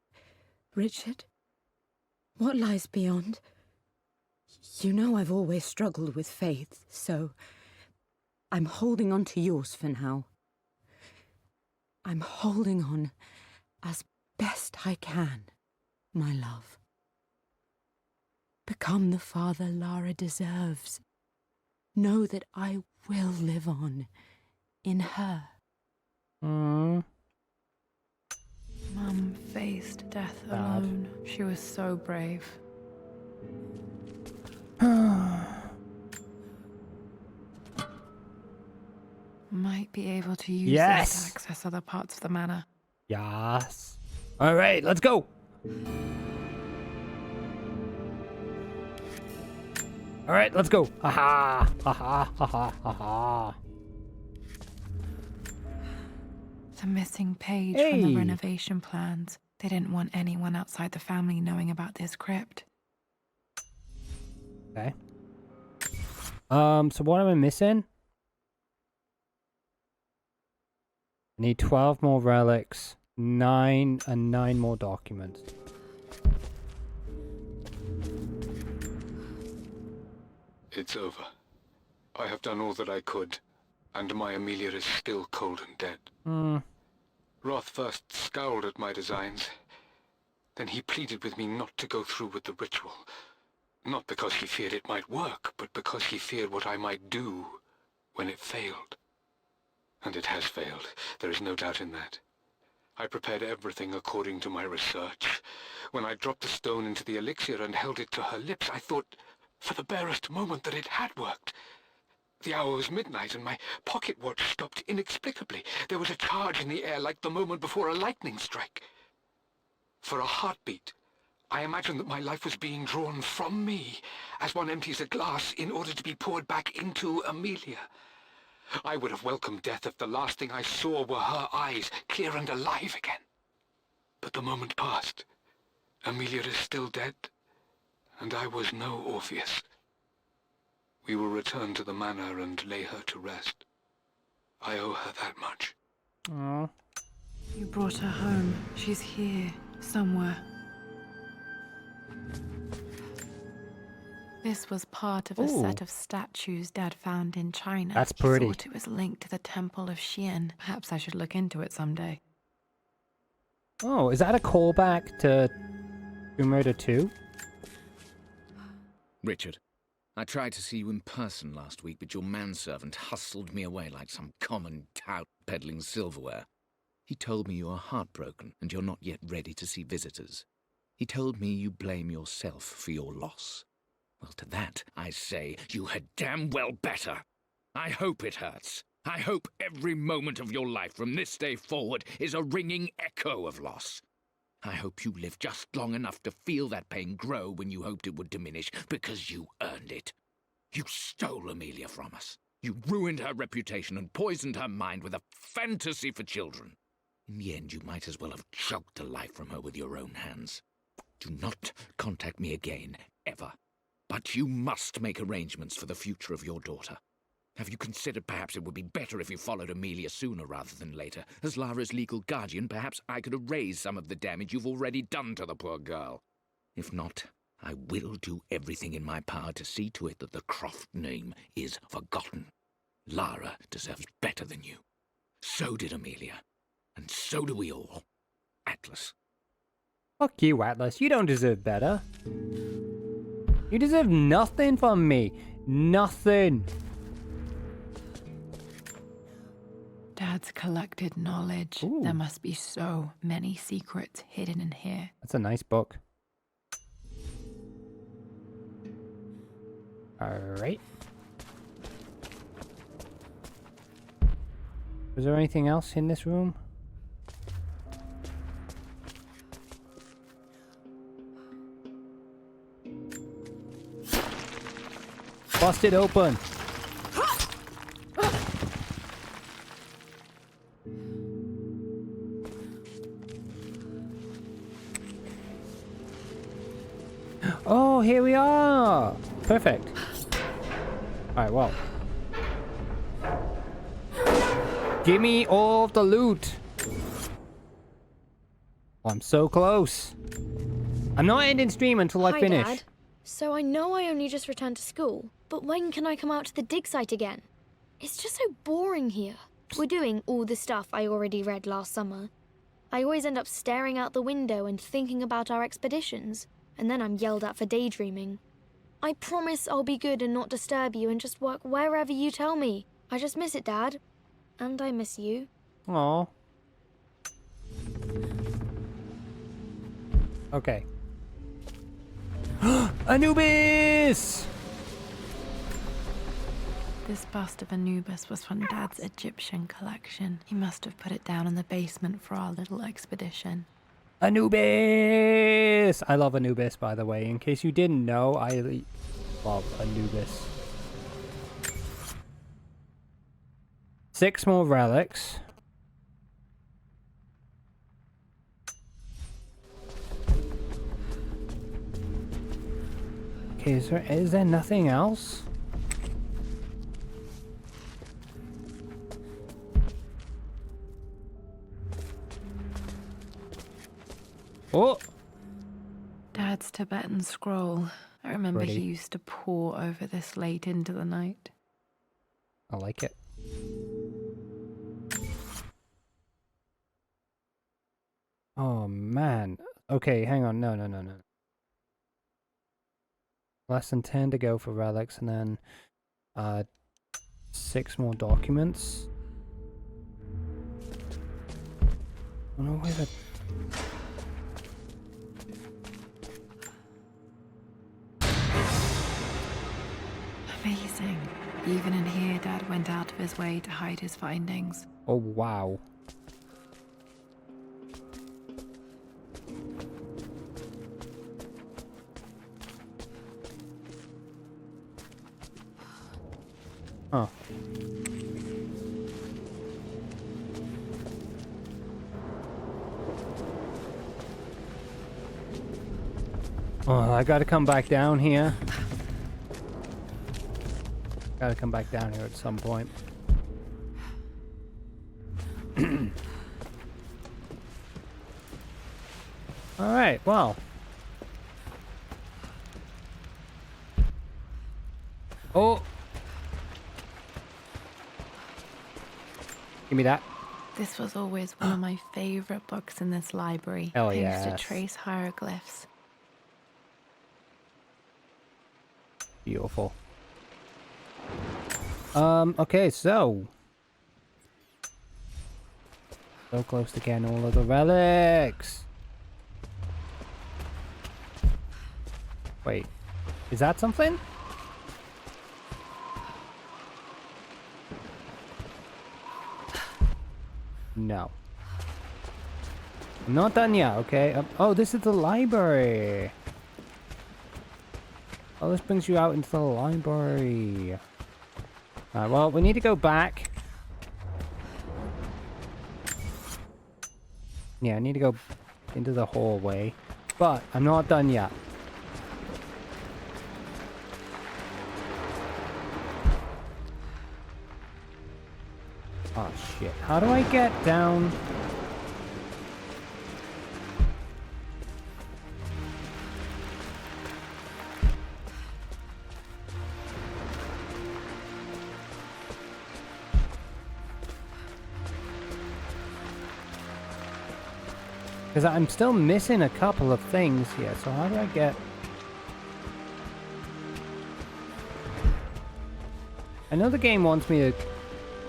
[SPEAKER 4] Richard, what lies beyond? You know I've always struggled with faith, so I'm holding on to yours for now. I'm holding on as best I can, my love. Become the father Lara deserves. Know that I will live on in her.
[SPEAKER 1] Mm.
[SPEAKER 2] Mum faced death alone. She was so brave. Might be able to use
[SPEAKER 1] Yes!
[SPEAKER 2] this to access other parts of the manor.
[SPEAKER 1] Yes. All right, let's go. All right, let's go. Ha ha ha ha ha ha ha.
[SPEAKER 2] The missing page from the
[SPEAKER 1] Hey.
[SPEAKER 2] renovation plans. They didn't want anyone outside the family knowing about this crypt.
[SPEAKER 1] Okay. So what am I missing? I need 12 more relics, 9 more documents.
[SPEAKER 8] It's over. I have done all that I could, and my Amelia is still cold and dead. Roth first scowled at my designs. Then he pleaded with me not to go through with the ritual. Not because he feared it might work, but because he feared what I might do when it failed. And it has failed. There is no doubt in that. I prepared everything according to my research. When I dropped the stone into the elixir and held it to her lips, I thought for the barest moment that it had worked. The hour was midnight and my pocket watch stopped inexplicably. There was a charge in the air like the moment before a lightning strike. For a heartbeat, I imagined that my life was being drawn from me, as one empties a glass in order to be poured back into Amelia. I would have welcomed death if the last thing I saw were her eyes, clear and alive again. But the moment passed. Amelia is still dead, and I was no Orpheus. We will return to the manor and lay her to rest. I owe her that much.
[SPEAKER 1] Aww.
[SPEAKER 2] You brought her home. She's here, somewhere. This was part of a set of statues Dad found in China.
[SPEAKER 1] That's pretty.
[SPEAKER 2] He thought it was linked to the Temple of Xian. Perhaps I should look into it someday.
[SPEAKER 1] Oh, is that a callback to Tomb Raider 2?
[SPEAKER 3] Richard, I tried to see you in person last week, but your manservant hustled me away like some common tout peddling silverware. He told me you are heartbroken and you're not yet ready to see visitors. He told me you blame yourself for your loss. Well, to that, I say, you had damn well better. I hope it hurts. I hope every moment of your life from this day forward is a ringing echo of loss. I hope you live just long enough to feel that pain grow when you hoped it would diminish, because you earned it. You stole Amelia from us. You ruined her reputation and poisoned her mind with a fantasy for children. In the end, you might as well have choked the life from her with your own hands. Do not contact me again, ever. But you must make arrangements for the future of your daughter. Have you considered perhaps it would be better if you followed Amelia sooner rather than later? As Lara's legal guardian, perhaps I could erase some of the damage you've already done to the poor girl. If not, I will do everything in my power to see to it that the Croft name is forgotten. Lara deserves better than you. So did Amelia. And so do we all. Atlas.
[SPEAKER 1] Fuck you, Atlas. You don't deserve better. You deserve nothing from me. Nothing.
[SPEAKER 2] Dad's collected knowledge.
[SPEAKER 1] Ooh.
[SPEAKER 2] There must be so many secrets hidden in here.
[SPEAKER 1] That's a nice book. Alright. Was there anything else in this room? Bust it open. Oh, here we are. Perfect. Alright, well. Give me all of the loot. Oh, I'm so close. I'm not ending stream until I
[SPEAKER 5] Hi,
[SPEAKER 1] finish.
[SPEAKER 5] Dad. So I know I only just returned to school, but when can I come out to the dig site again? It's just so boring here. We're doing all the stuff I already read last summer. I always end up staring out the window and thinking about our expeditions, and then I'm yelled at for daydreaming. I promise I'll be good and not disturb you and just work wherever you tell me. I just miss it, Dad. And I miss you.
[SPEAKER 1] Aw. Okay. Anubis!
[SPEAKER 2] This bust of Anubis was from Dad's Egyptian collection. He must have put it down in the basement for our little expedition.
[SPEAKER 1] Anubis! I love Anubis, by the way. In case you didn't know, I love Anubis. 6 more relics. Okay, is there nothing else? Oh!
[SPEAKER 2] Dad's Tibetan scroll. I remember
[SPEAKER 1] Pretty.
[SPEAKER 2] he used to pore over this late into the night.
[SPEAKER 1] I like it. Oh, man. Okay, hang on. No. Less than 10 to go for relics, and then 6 more documents. I don't know where the...
[SPEAKER 2] Amazing. Even in here, Dad went out of his way to hide his findings.
[SPEAKER 1] Oh, wow. Huh. Oh, I gotta come back down here. Gotta come back down here at some point. Alright, well. Oh! Give me that.
[SPEAKER 2] This was always one of my favorite books in this library.
[SPEAKER 1] Hell
[SPEAKER 2] I used
[SPEAKER 1] yes.
[SPEAKER 2] to trace hieroglyphs.
[SPEAKER 1] Beautiful. Okay, so close to getting all of the relics. Wait, is that something? No. I'm not done yet, okay? Oh, this is the library. Oh, this brings you out into the library. Alright, well, we need to go back. Yeah, I need to go into the hallway. But I'm not done yet. Oh, shit. How do I get down? Because I'm still missing a couple of things here, so how do I get... I know the game wants me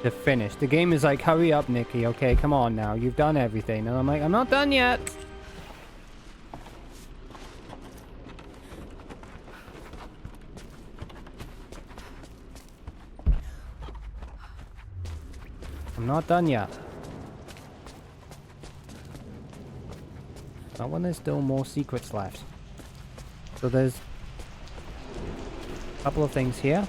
[SPEAKER 1] to finish. The game is like, hurry up, Nikki, okay, come on now, you've done everything. And I'm like, I'm not done yet! I'm not done yet. Not when there's still more secrets left. So there's a couple of things here.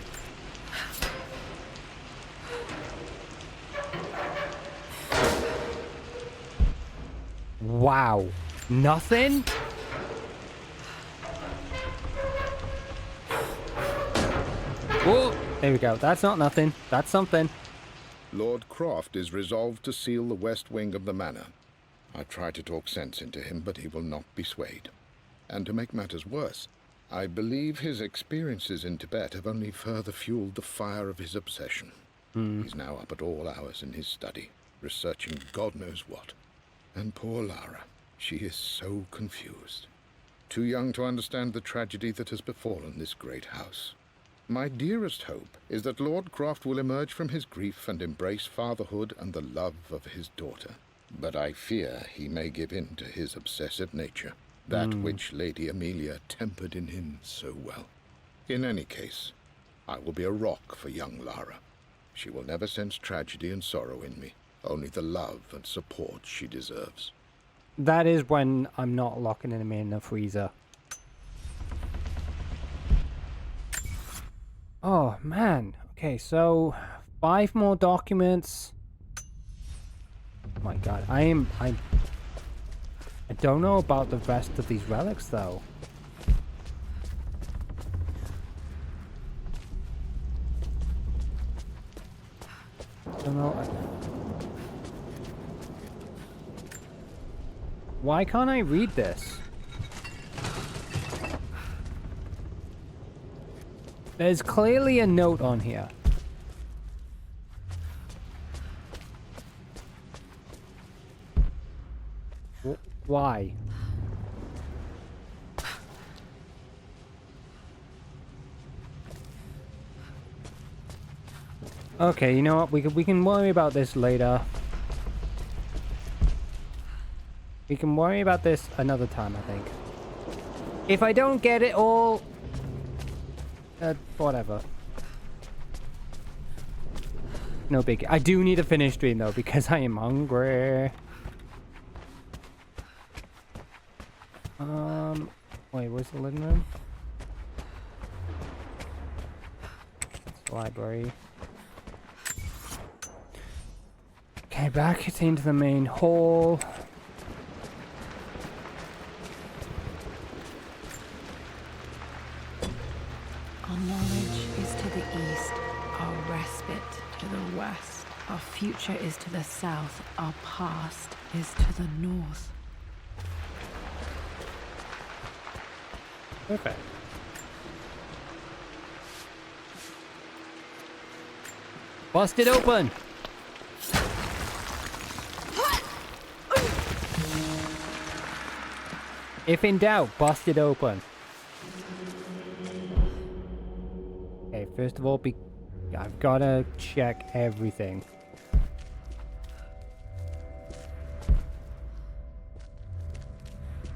[SPEAKER 1] Wow. Nothing? Whoa! There we go. That's not nothing. That's something.
[SPEAKER 7] Lord Croft is resolved to seal the west wing of the manor. I try to talk sense into him, but he will not be swayed. And to make matters worse, I believe his experiences in Tibet have only further fueled the fire of his obsession. He's now up at all hours in his study, researching God knows what. And poor Lara, she is so confused. Too young to understand the tragedy that has befallen this great house. My dearest hope is that Lord Croft will emerge from his grief and embrace fatherhood and the love of his daughter. But I fear he may give in to his obsessive nature, that which Lady Amelia tempered in him so well. In any case, I will be a rock for young Lara. She will never sense tragedy and sorrow in me, only the love and support she deserves.
[SPEAKER 1] That is when I'm not locking him in the freezer. Oh, man. Okay, so 5 more documents. Oh my god, I don't know about the rest of these relics, though. I don't know. Why can't I read this? There's clearly a note on here. Why? Okay, you know what? We can worry about this later. We can worry about this another time, I think. If I don't get it all... whatever. No big... I do need to finish stream, though, because I am hungry. Wait, where's the living room? That's the library. Okay, back into the main hall.
[SPEAKER 2] Our knowledge is to the east, our respite to the west. Our future is to the south, our past is to the north.
[SPEAKER 1] Perfect. Bust it open! If in doubt, bust it open. Okay, first of all, I've gotta check everything.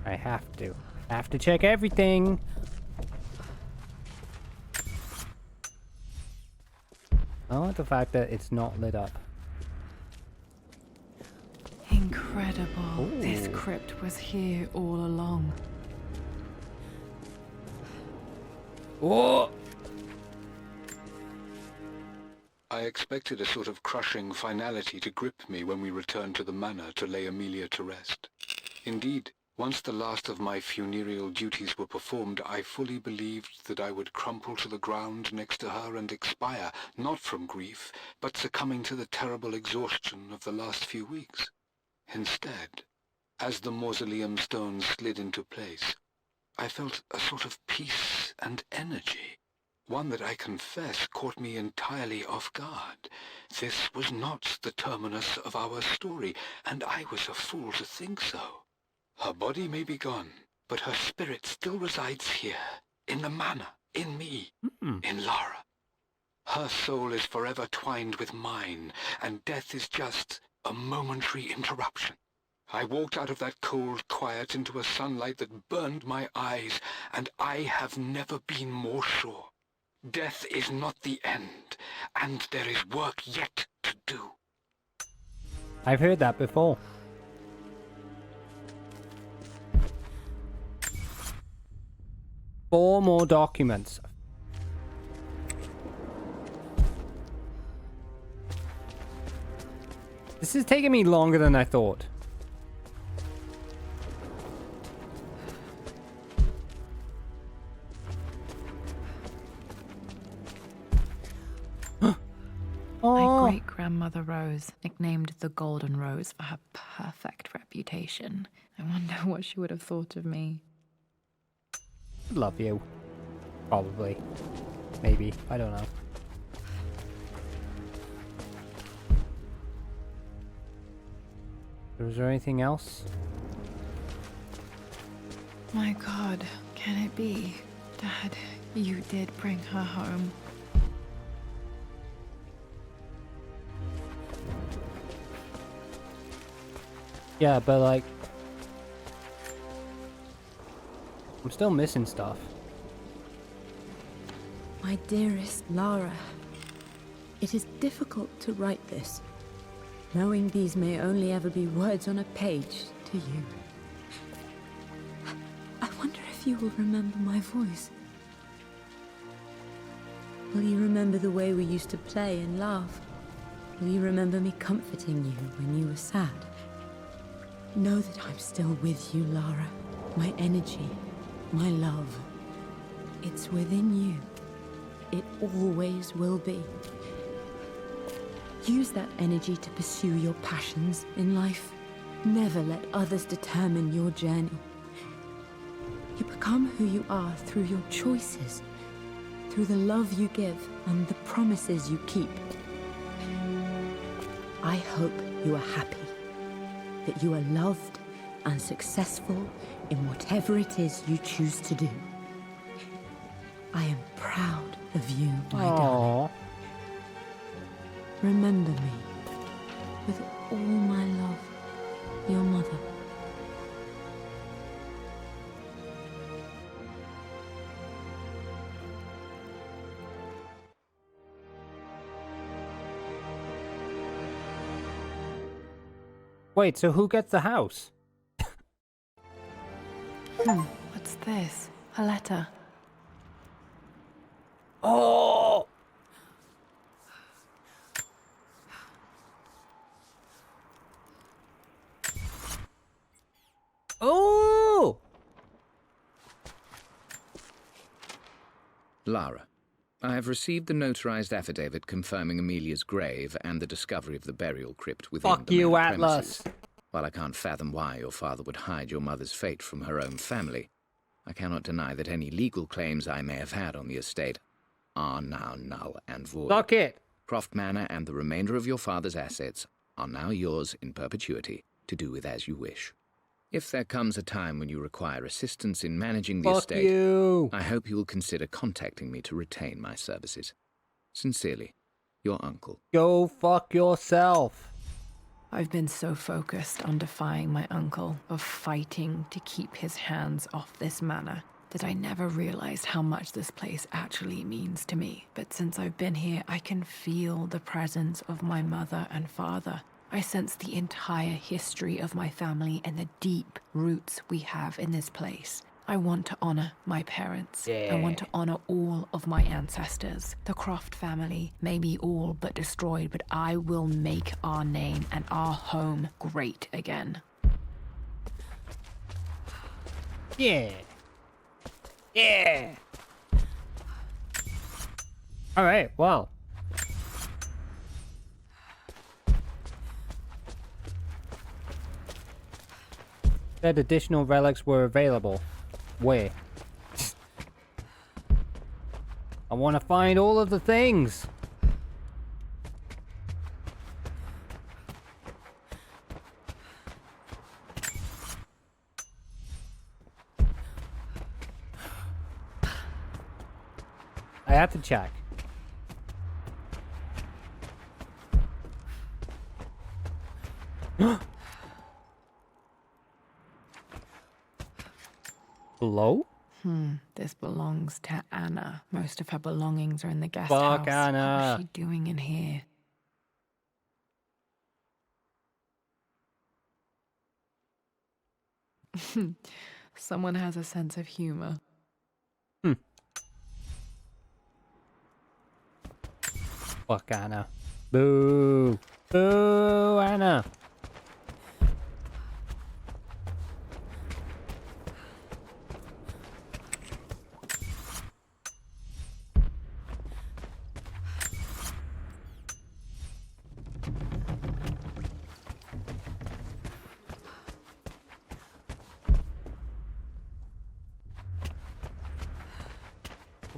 [SPEAKER 1] I have to. Have to check everything. I like the fact that it's not lit up.
[SPEAKER 2] Incredible.
[SPEAKER 1] Ooh.
[SPEAKER 2] This crypt was here all along.
[SPEAKER 1] Oh!
[SPEAKER 8] I expected a sort of crushing finality to grip me when we returned to the manor to lay Amelia to rest. Indeed, once the last of my funereal duties were performed, I fully believed that I would crumple to the ground next to her and expire, not from grief, but succumbing to the terrible exhaustion of the last few weeks. Instead, as the mausoleum stones slid into place, I felt a sort of peace and energy, one that I confess caught me entirely off guard. This was not the terminus of our story, and I was a fool to think so. Her body may be gone, but her spirit still resides here, in the manor, in me, in Lara. Her soul is forever twined with mine, and death is just a momentary interruption. I walked out of that cold quiet into a sunlight that burned my eyes, and I have never been more sure. Death is not the end, and there is work yet to do.
[SPEAKER 1] I've heard that before. Four more documents. This is taking me longer than I thought.
[SPEAKER 2] My great-grandmother Rose, nicknamed the Golden Rose for her perfect reputation. I wonder what she would have thought of me.
[SPEAKER 1] Love you. Probably. Maybe. I don't know. Was there anything else?
[SPEAKER 2] My God, can it be? Dad, you did bring her home.
[SPEAKER 1] Yeah, but like... I'm still missing stuff.
[SPEAKER 4] My dearest Lara, it is difficult to write this, knowing these may only ever be words on a page to you. I wonder if you will remember my voice. Will you remember the way we used to play and laugh? Will you remember me comforting you when you were sad? Know that I'm still with you, Lara. My energy, my love. It's within you. It always will be. Use that energy to pursue your passions in life. Never let others determine your journey. You become who you are through your choices, through the love you give and the promises you keep. I hope you are happy, that you are loved and successful in whatever it is you choose to do. I am proud of you, my darling. Remember me, with all my love, your mother.
[SPEAKER 1] Wait, so who gets the house?
[SPEAKER 2] What's this? A letter.
[SPEAKER 1] Oh! Oh!
[SPEAKER 3] Lara, I have received the notarized affidavit confirming Amelia's grave and the discovery of the burial crypt within
[SPEAKER 1] Fuck
[SPEAKER 3] the
[SPEAKER 1] you,
[SPEAKER 3] manor
[SPEAKER 1] Atlas.
[SPEAKER 3] premises. While I can't fathom why your father would hide your mother's fate from her own family, I cannot deny that any legal claims I may have had on the estate are now null and void.
[SPEAKER 1] Fuck it.
[SPEAKER 3] Croft Manor and the remainder of your father's assets are now yours in perpetuity to do with as you wish. If there comes a time when you require assistance in managing the
[SPEAKER 1] Fuck
[SPEAKER 3] estate,
[SPEAKER 1] you.
[SPEAKER 3] I hope you will consider contacting me to retain my services. Sincerely, your uncle.
[SPEAKER 1] Go fuck yourself.
[SPEAKER 2] I've been so focused on defying my uncle, of fighting to keep his hands off this manor, that I never realized how much this place actually means to me. But since I've been here, I can feel the presence of my mother and father. I sense the entire history of my family and the deep roots we have in this place. I want to honor my parents. I want to honor all of my ancestors. The Croft family may be all but destroyed, but I will make our name and our home great again.
[SPEAKER 1] Yeah. Yeah. All right, well. Said additional relics were available. Where? I want to find all of the things. I have to check. Hello?
[SPEAKER 2] This belongs to Anna. Most of her belongings are in the guest
[SPEAKER 1] Fuck
[SPEAKER 2] house.
[SPEAKER 1] Anna.
[SPEAKER 2] What is she doing in here? Someone has a sense of humor.
[SPEAKER 1] Fuck Anna. Boo. Boo, Anna.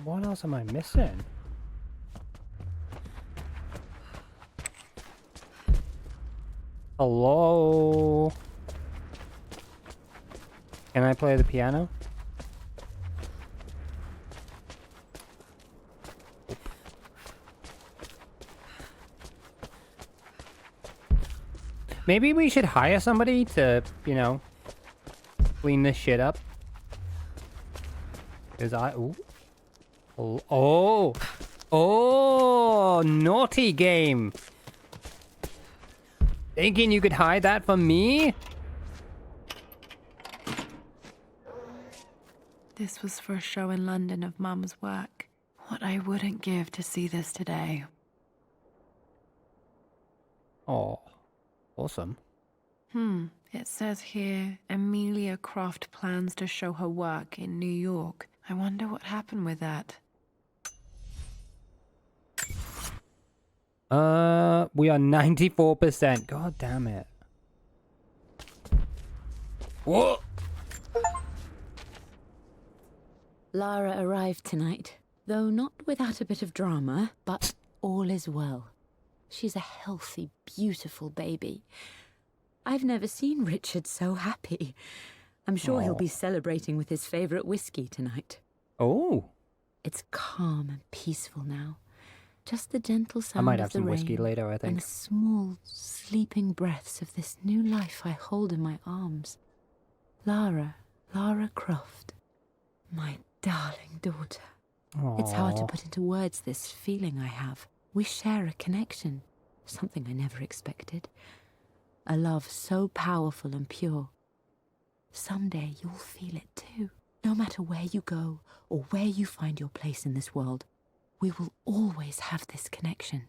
[SPEAKER 1] What else am I missing? Hello? Can I play the piano? Maybe we should hire somebody to, you know, clean this shit up. Ooh. Oh, naughty game. Thinking you could hide that from me?
[SPEAKER 2] This was for a show in London of Mum's work. What I wouldn't give to see this today.
[SPEAKER 1] Oh, awesome.
[SPEAKER 2] It says here, Amelia Croft plans to show her work in New York. I wonder what happened with that.
[SPEAKER 1] We are 94%. God damn it. Whoa!
[SPEAKER 4] Lara arrived tonight, though not without a bit of drama, but all is well. She's a healthy, beautiful baby. I've never seen Richard so happy. I'm sure he'll be celebrating with his favourite whiskey tonight.
[SPEAKER 1] Oh.
[SPEAKER 4] It's calm and peaceful now. Just the gentle sound
[SPEAKER 1] I might
[SPEAKER 4] of
[SPEAKER 1] have
[SPEAKER 4] the
[SPEAKER 1] some whiskey
[SPEAKER 4] rain
[SPEAKER 1] later, I
[SPEAKER 4] and
[SPEAKER 1] think.
[SPEAKER 4] the small, sleeping breaths of this new life I hold in my arms. Lara Croft, my darling daughter. It's hard to
[SPEAKER 1] Aw.
[SPEAKER 4] put into words this feeling I have. We share a connection, something I never expected. A love so powerful and pure. Someday you'll feel it too. No matter where you go or where you find your place in this world, we will always have this connection.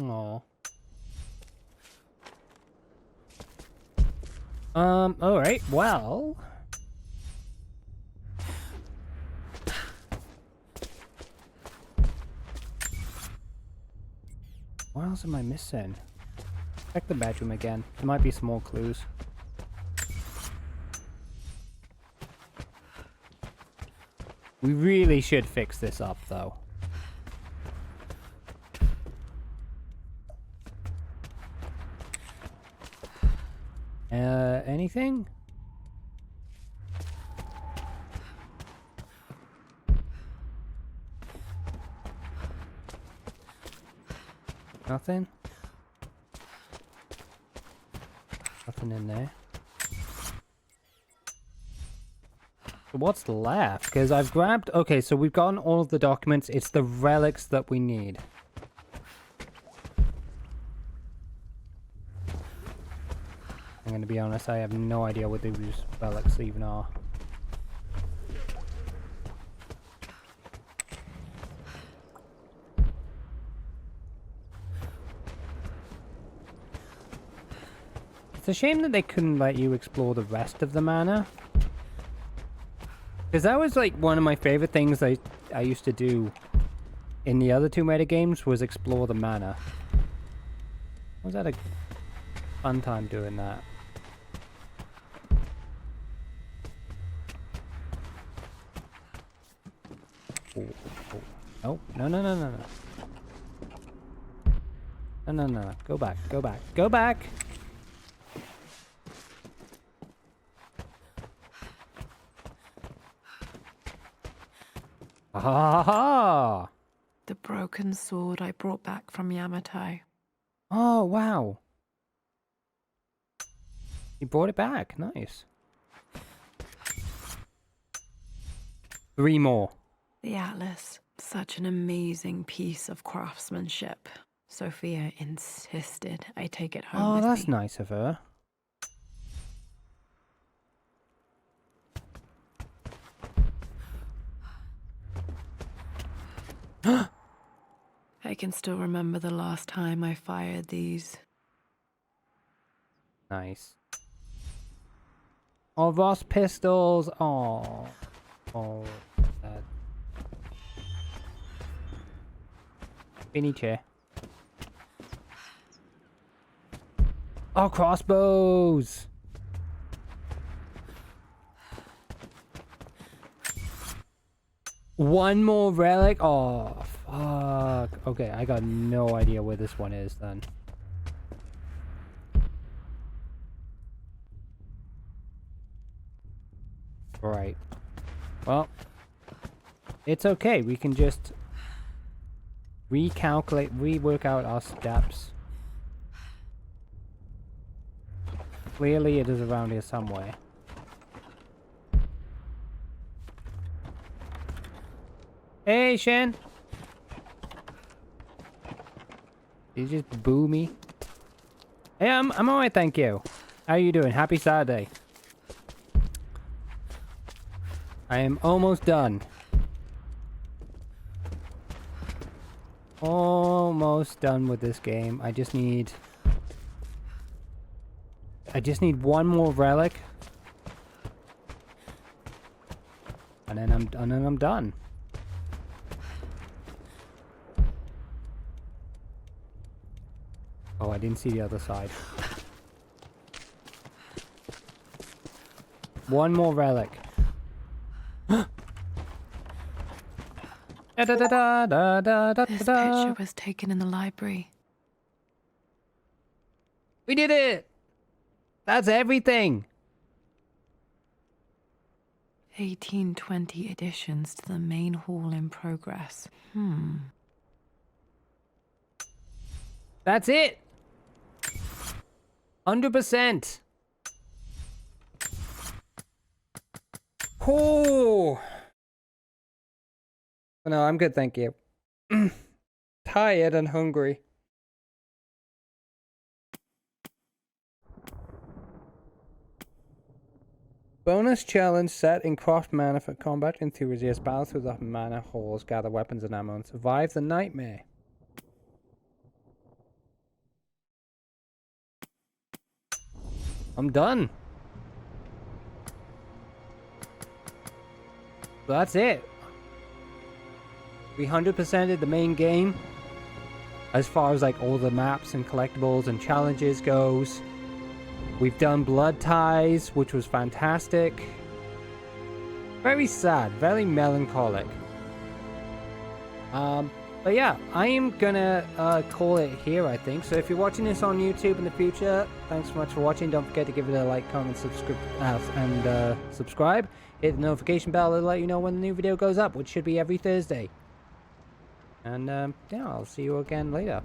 [SPEAKER 1] Aw. Alright, well... What else am I missing? Check the bedroom again. There might be some more clues. We really should fix this up, though. Anything? Nothing? Nothing in there. So what's left? Because I've grabbed... Okay, so we've gotten all of the documents. It's the relics that we need. I'm going to be honest, I have no idea what these relics even are. It's a shame that they couldn't let you explore the rest of the manor. Because that was like one of my favorite things I used to do in the other two metagames was explore the manor. Was that a fun time doing that? Oh, oh. Oh, no, no, no, no, no. No, no, no, no. Go back, go back, go back! Ah!
[SPEAKER 2] The broken sword I brought back from Yamato.
[SPEAKER 1] Oh, wow. He brought it back. Nice. 3 more.
[SPEAKER 2] The Atlas. Such an amazing piece of craftsmanship. Sophia insisted I take it home
[SPEAKER 1] Oh,
[SPEAKER 2] with
[SPEAKER 1] that's
[SPEAKER 2] me.
[SPEAKER 1] nice of her.
[SPEAKER 2] I can still remember the last time I fired these.
[SPEAKER 1] Nice. Oh, Ross pistols. Oh. Oh. Sad. Spinny chair. Oh, crossbows. One more relic. Oh, fuck. Okay, I got no idea where this one is then. Right. Well, it's okay. We can just rework out our steps. Clearly it is around here somewhere. Hey, Shen! Did you just boo me? Hey, I'm alright, thank you. How you doing? Happy Saturday. I am almost done. Almost done with this game. I just need one more relic. And then I'm done. Oh, I didn't see the other side. One more relic. Da, da, da, da, da, da, da,
[SPEAKER 2] This
[SPEAKER 1] da.
[SPEAKER 2] picture was taken in the library.
[SPEAKER 1] We did it! That's everything!
[SPEAKER 2] 1820 additions to the main hall in progress.
[SPEAKER 1] That's it! 100%! Oh! No, I'm good, thank you. Tired and hungry. Bonus challenge set in Croft Manor for combat enthusiasts. Battle through the manor halls, gather weapons and ammo, and survive the nightmare. I'm done. So that's it. We 100%ed the main game. As far as like all the maps and collectibles and challenges goes. We've done Blood Ties, which was fantastic. Very sad, very melancholic. But yeah, I am gonna call it here, I think. So if you're watching this on YouTube in the future, thanks so much for watching. Don't forget to give it a like, comment, subscribe. Hit the notification bell to let you know when the new video goes up, which should be every Thursday. And yeah, I'll see you again later.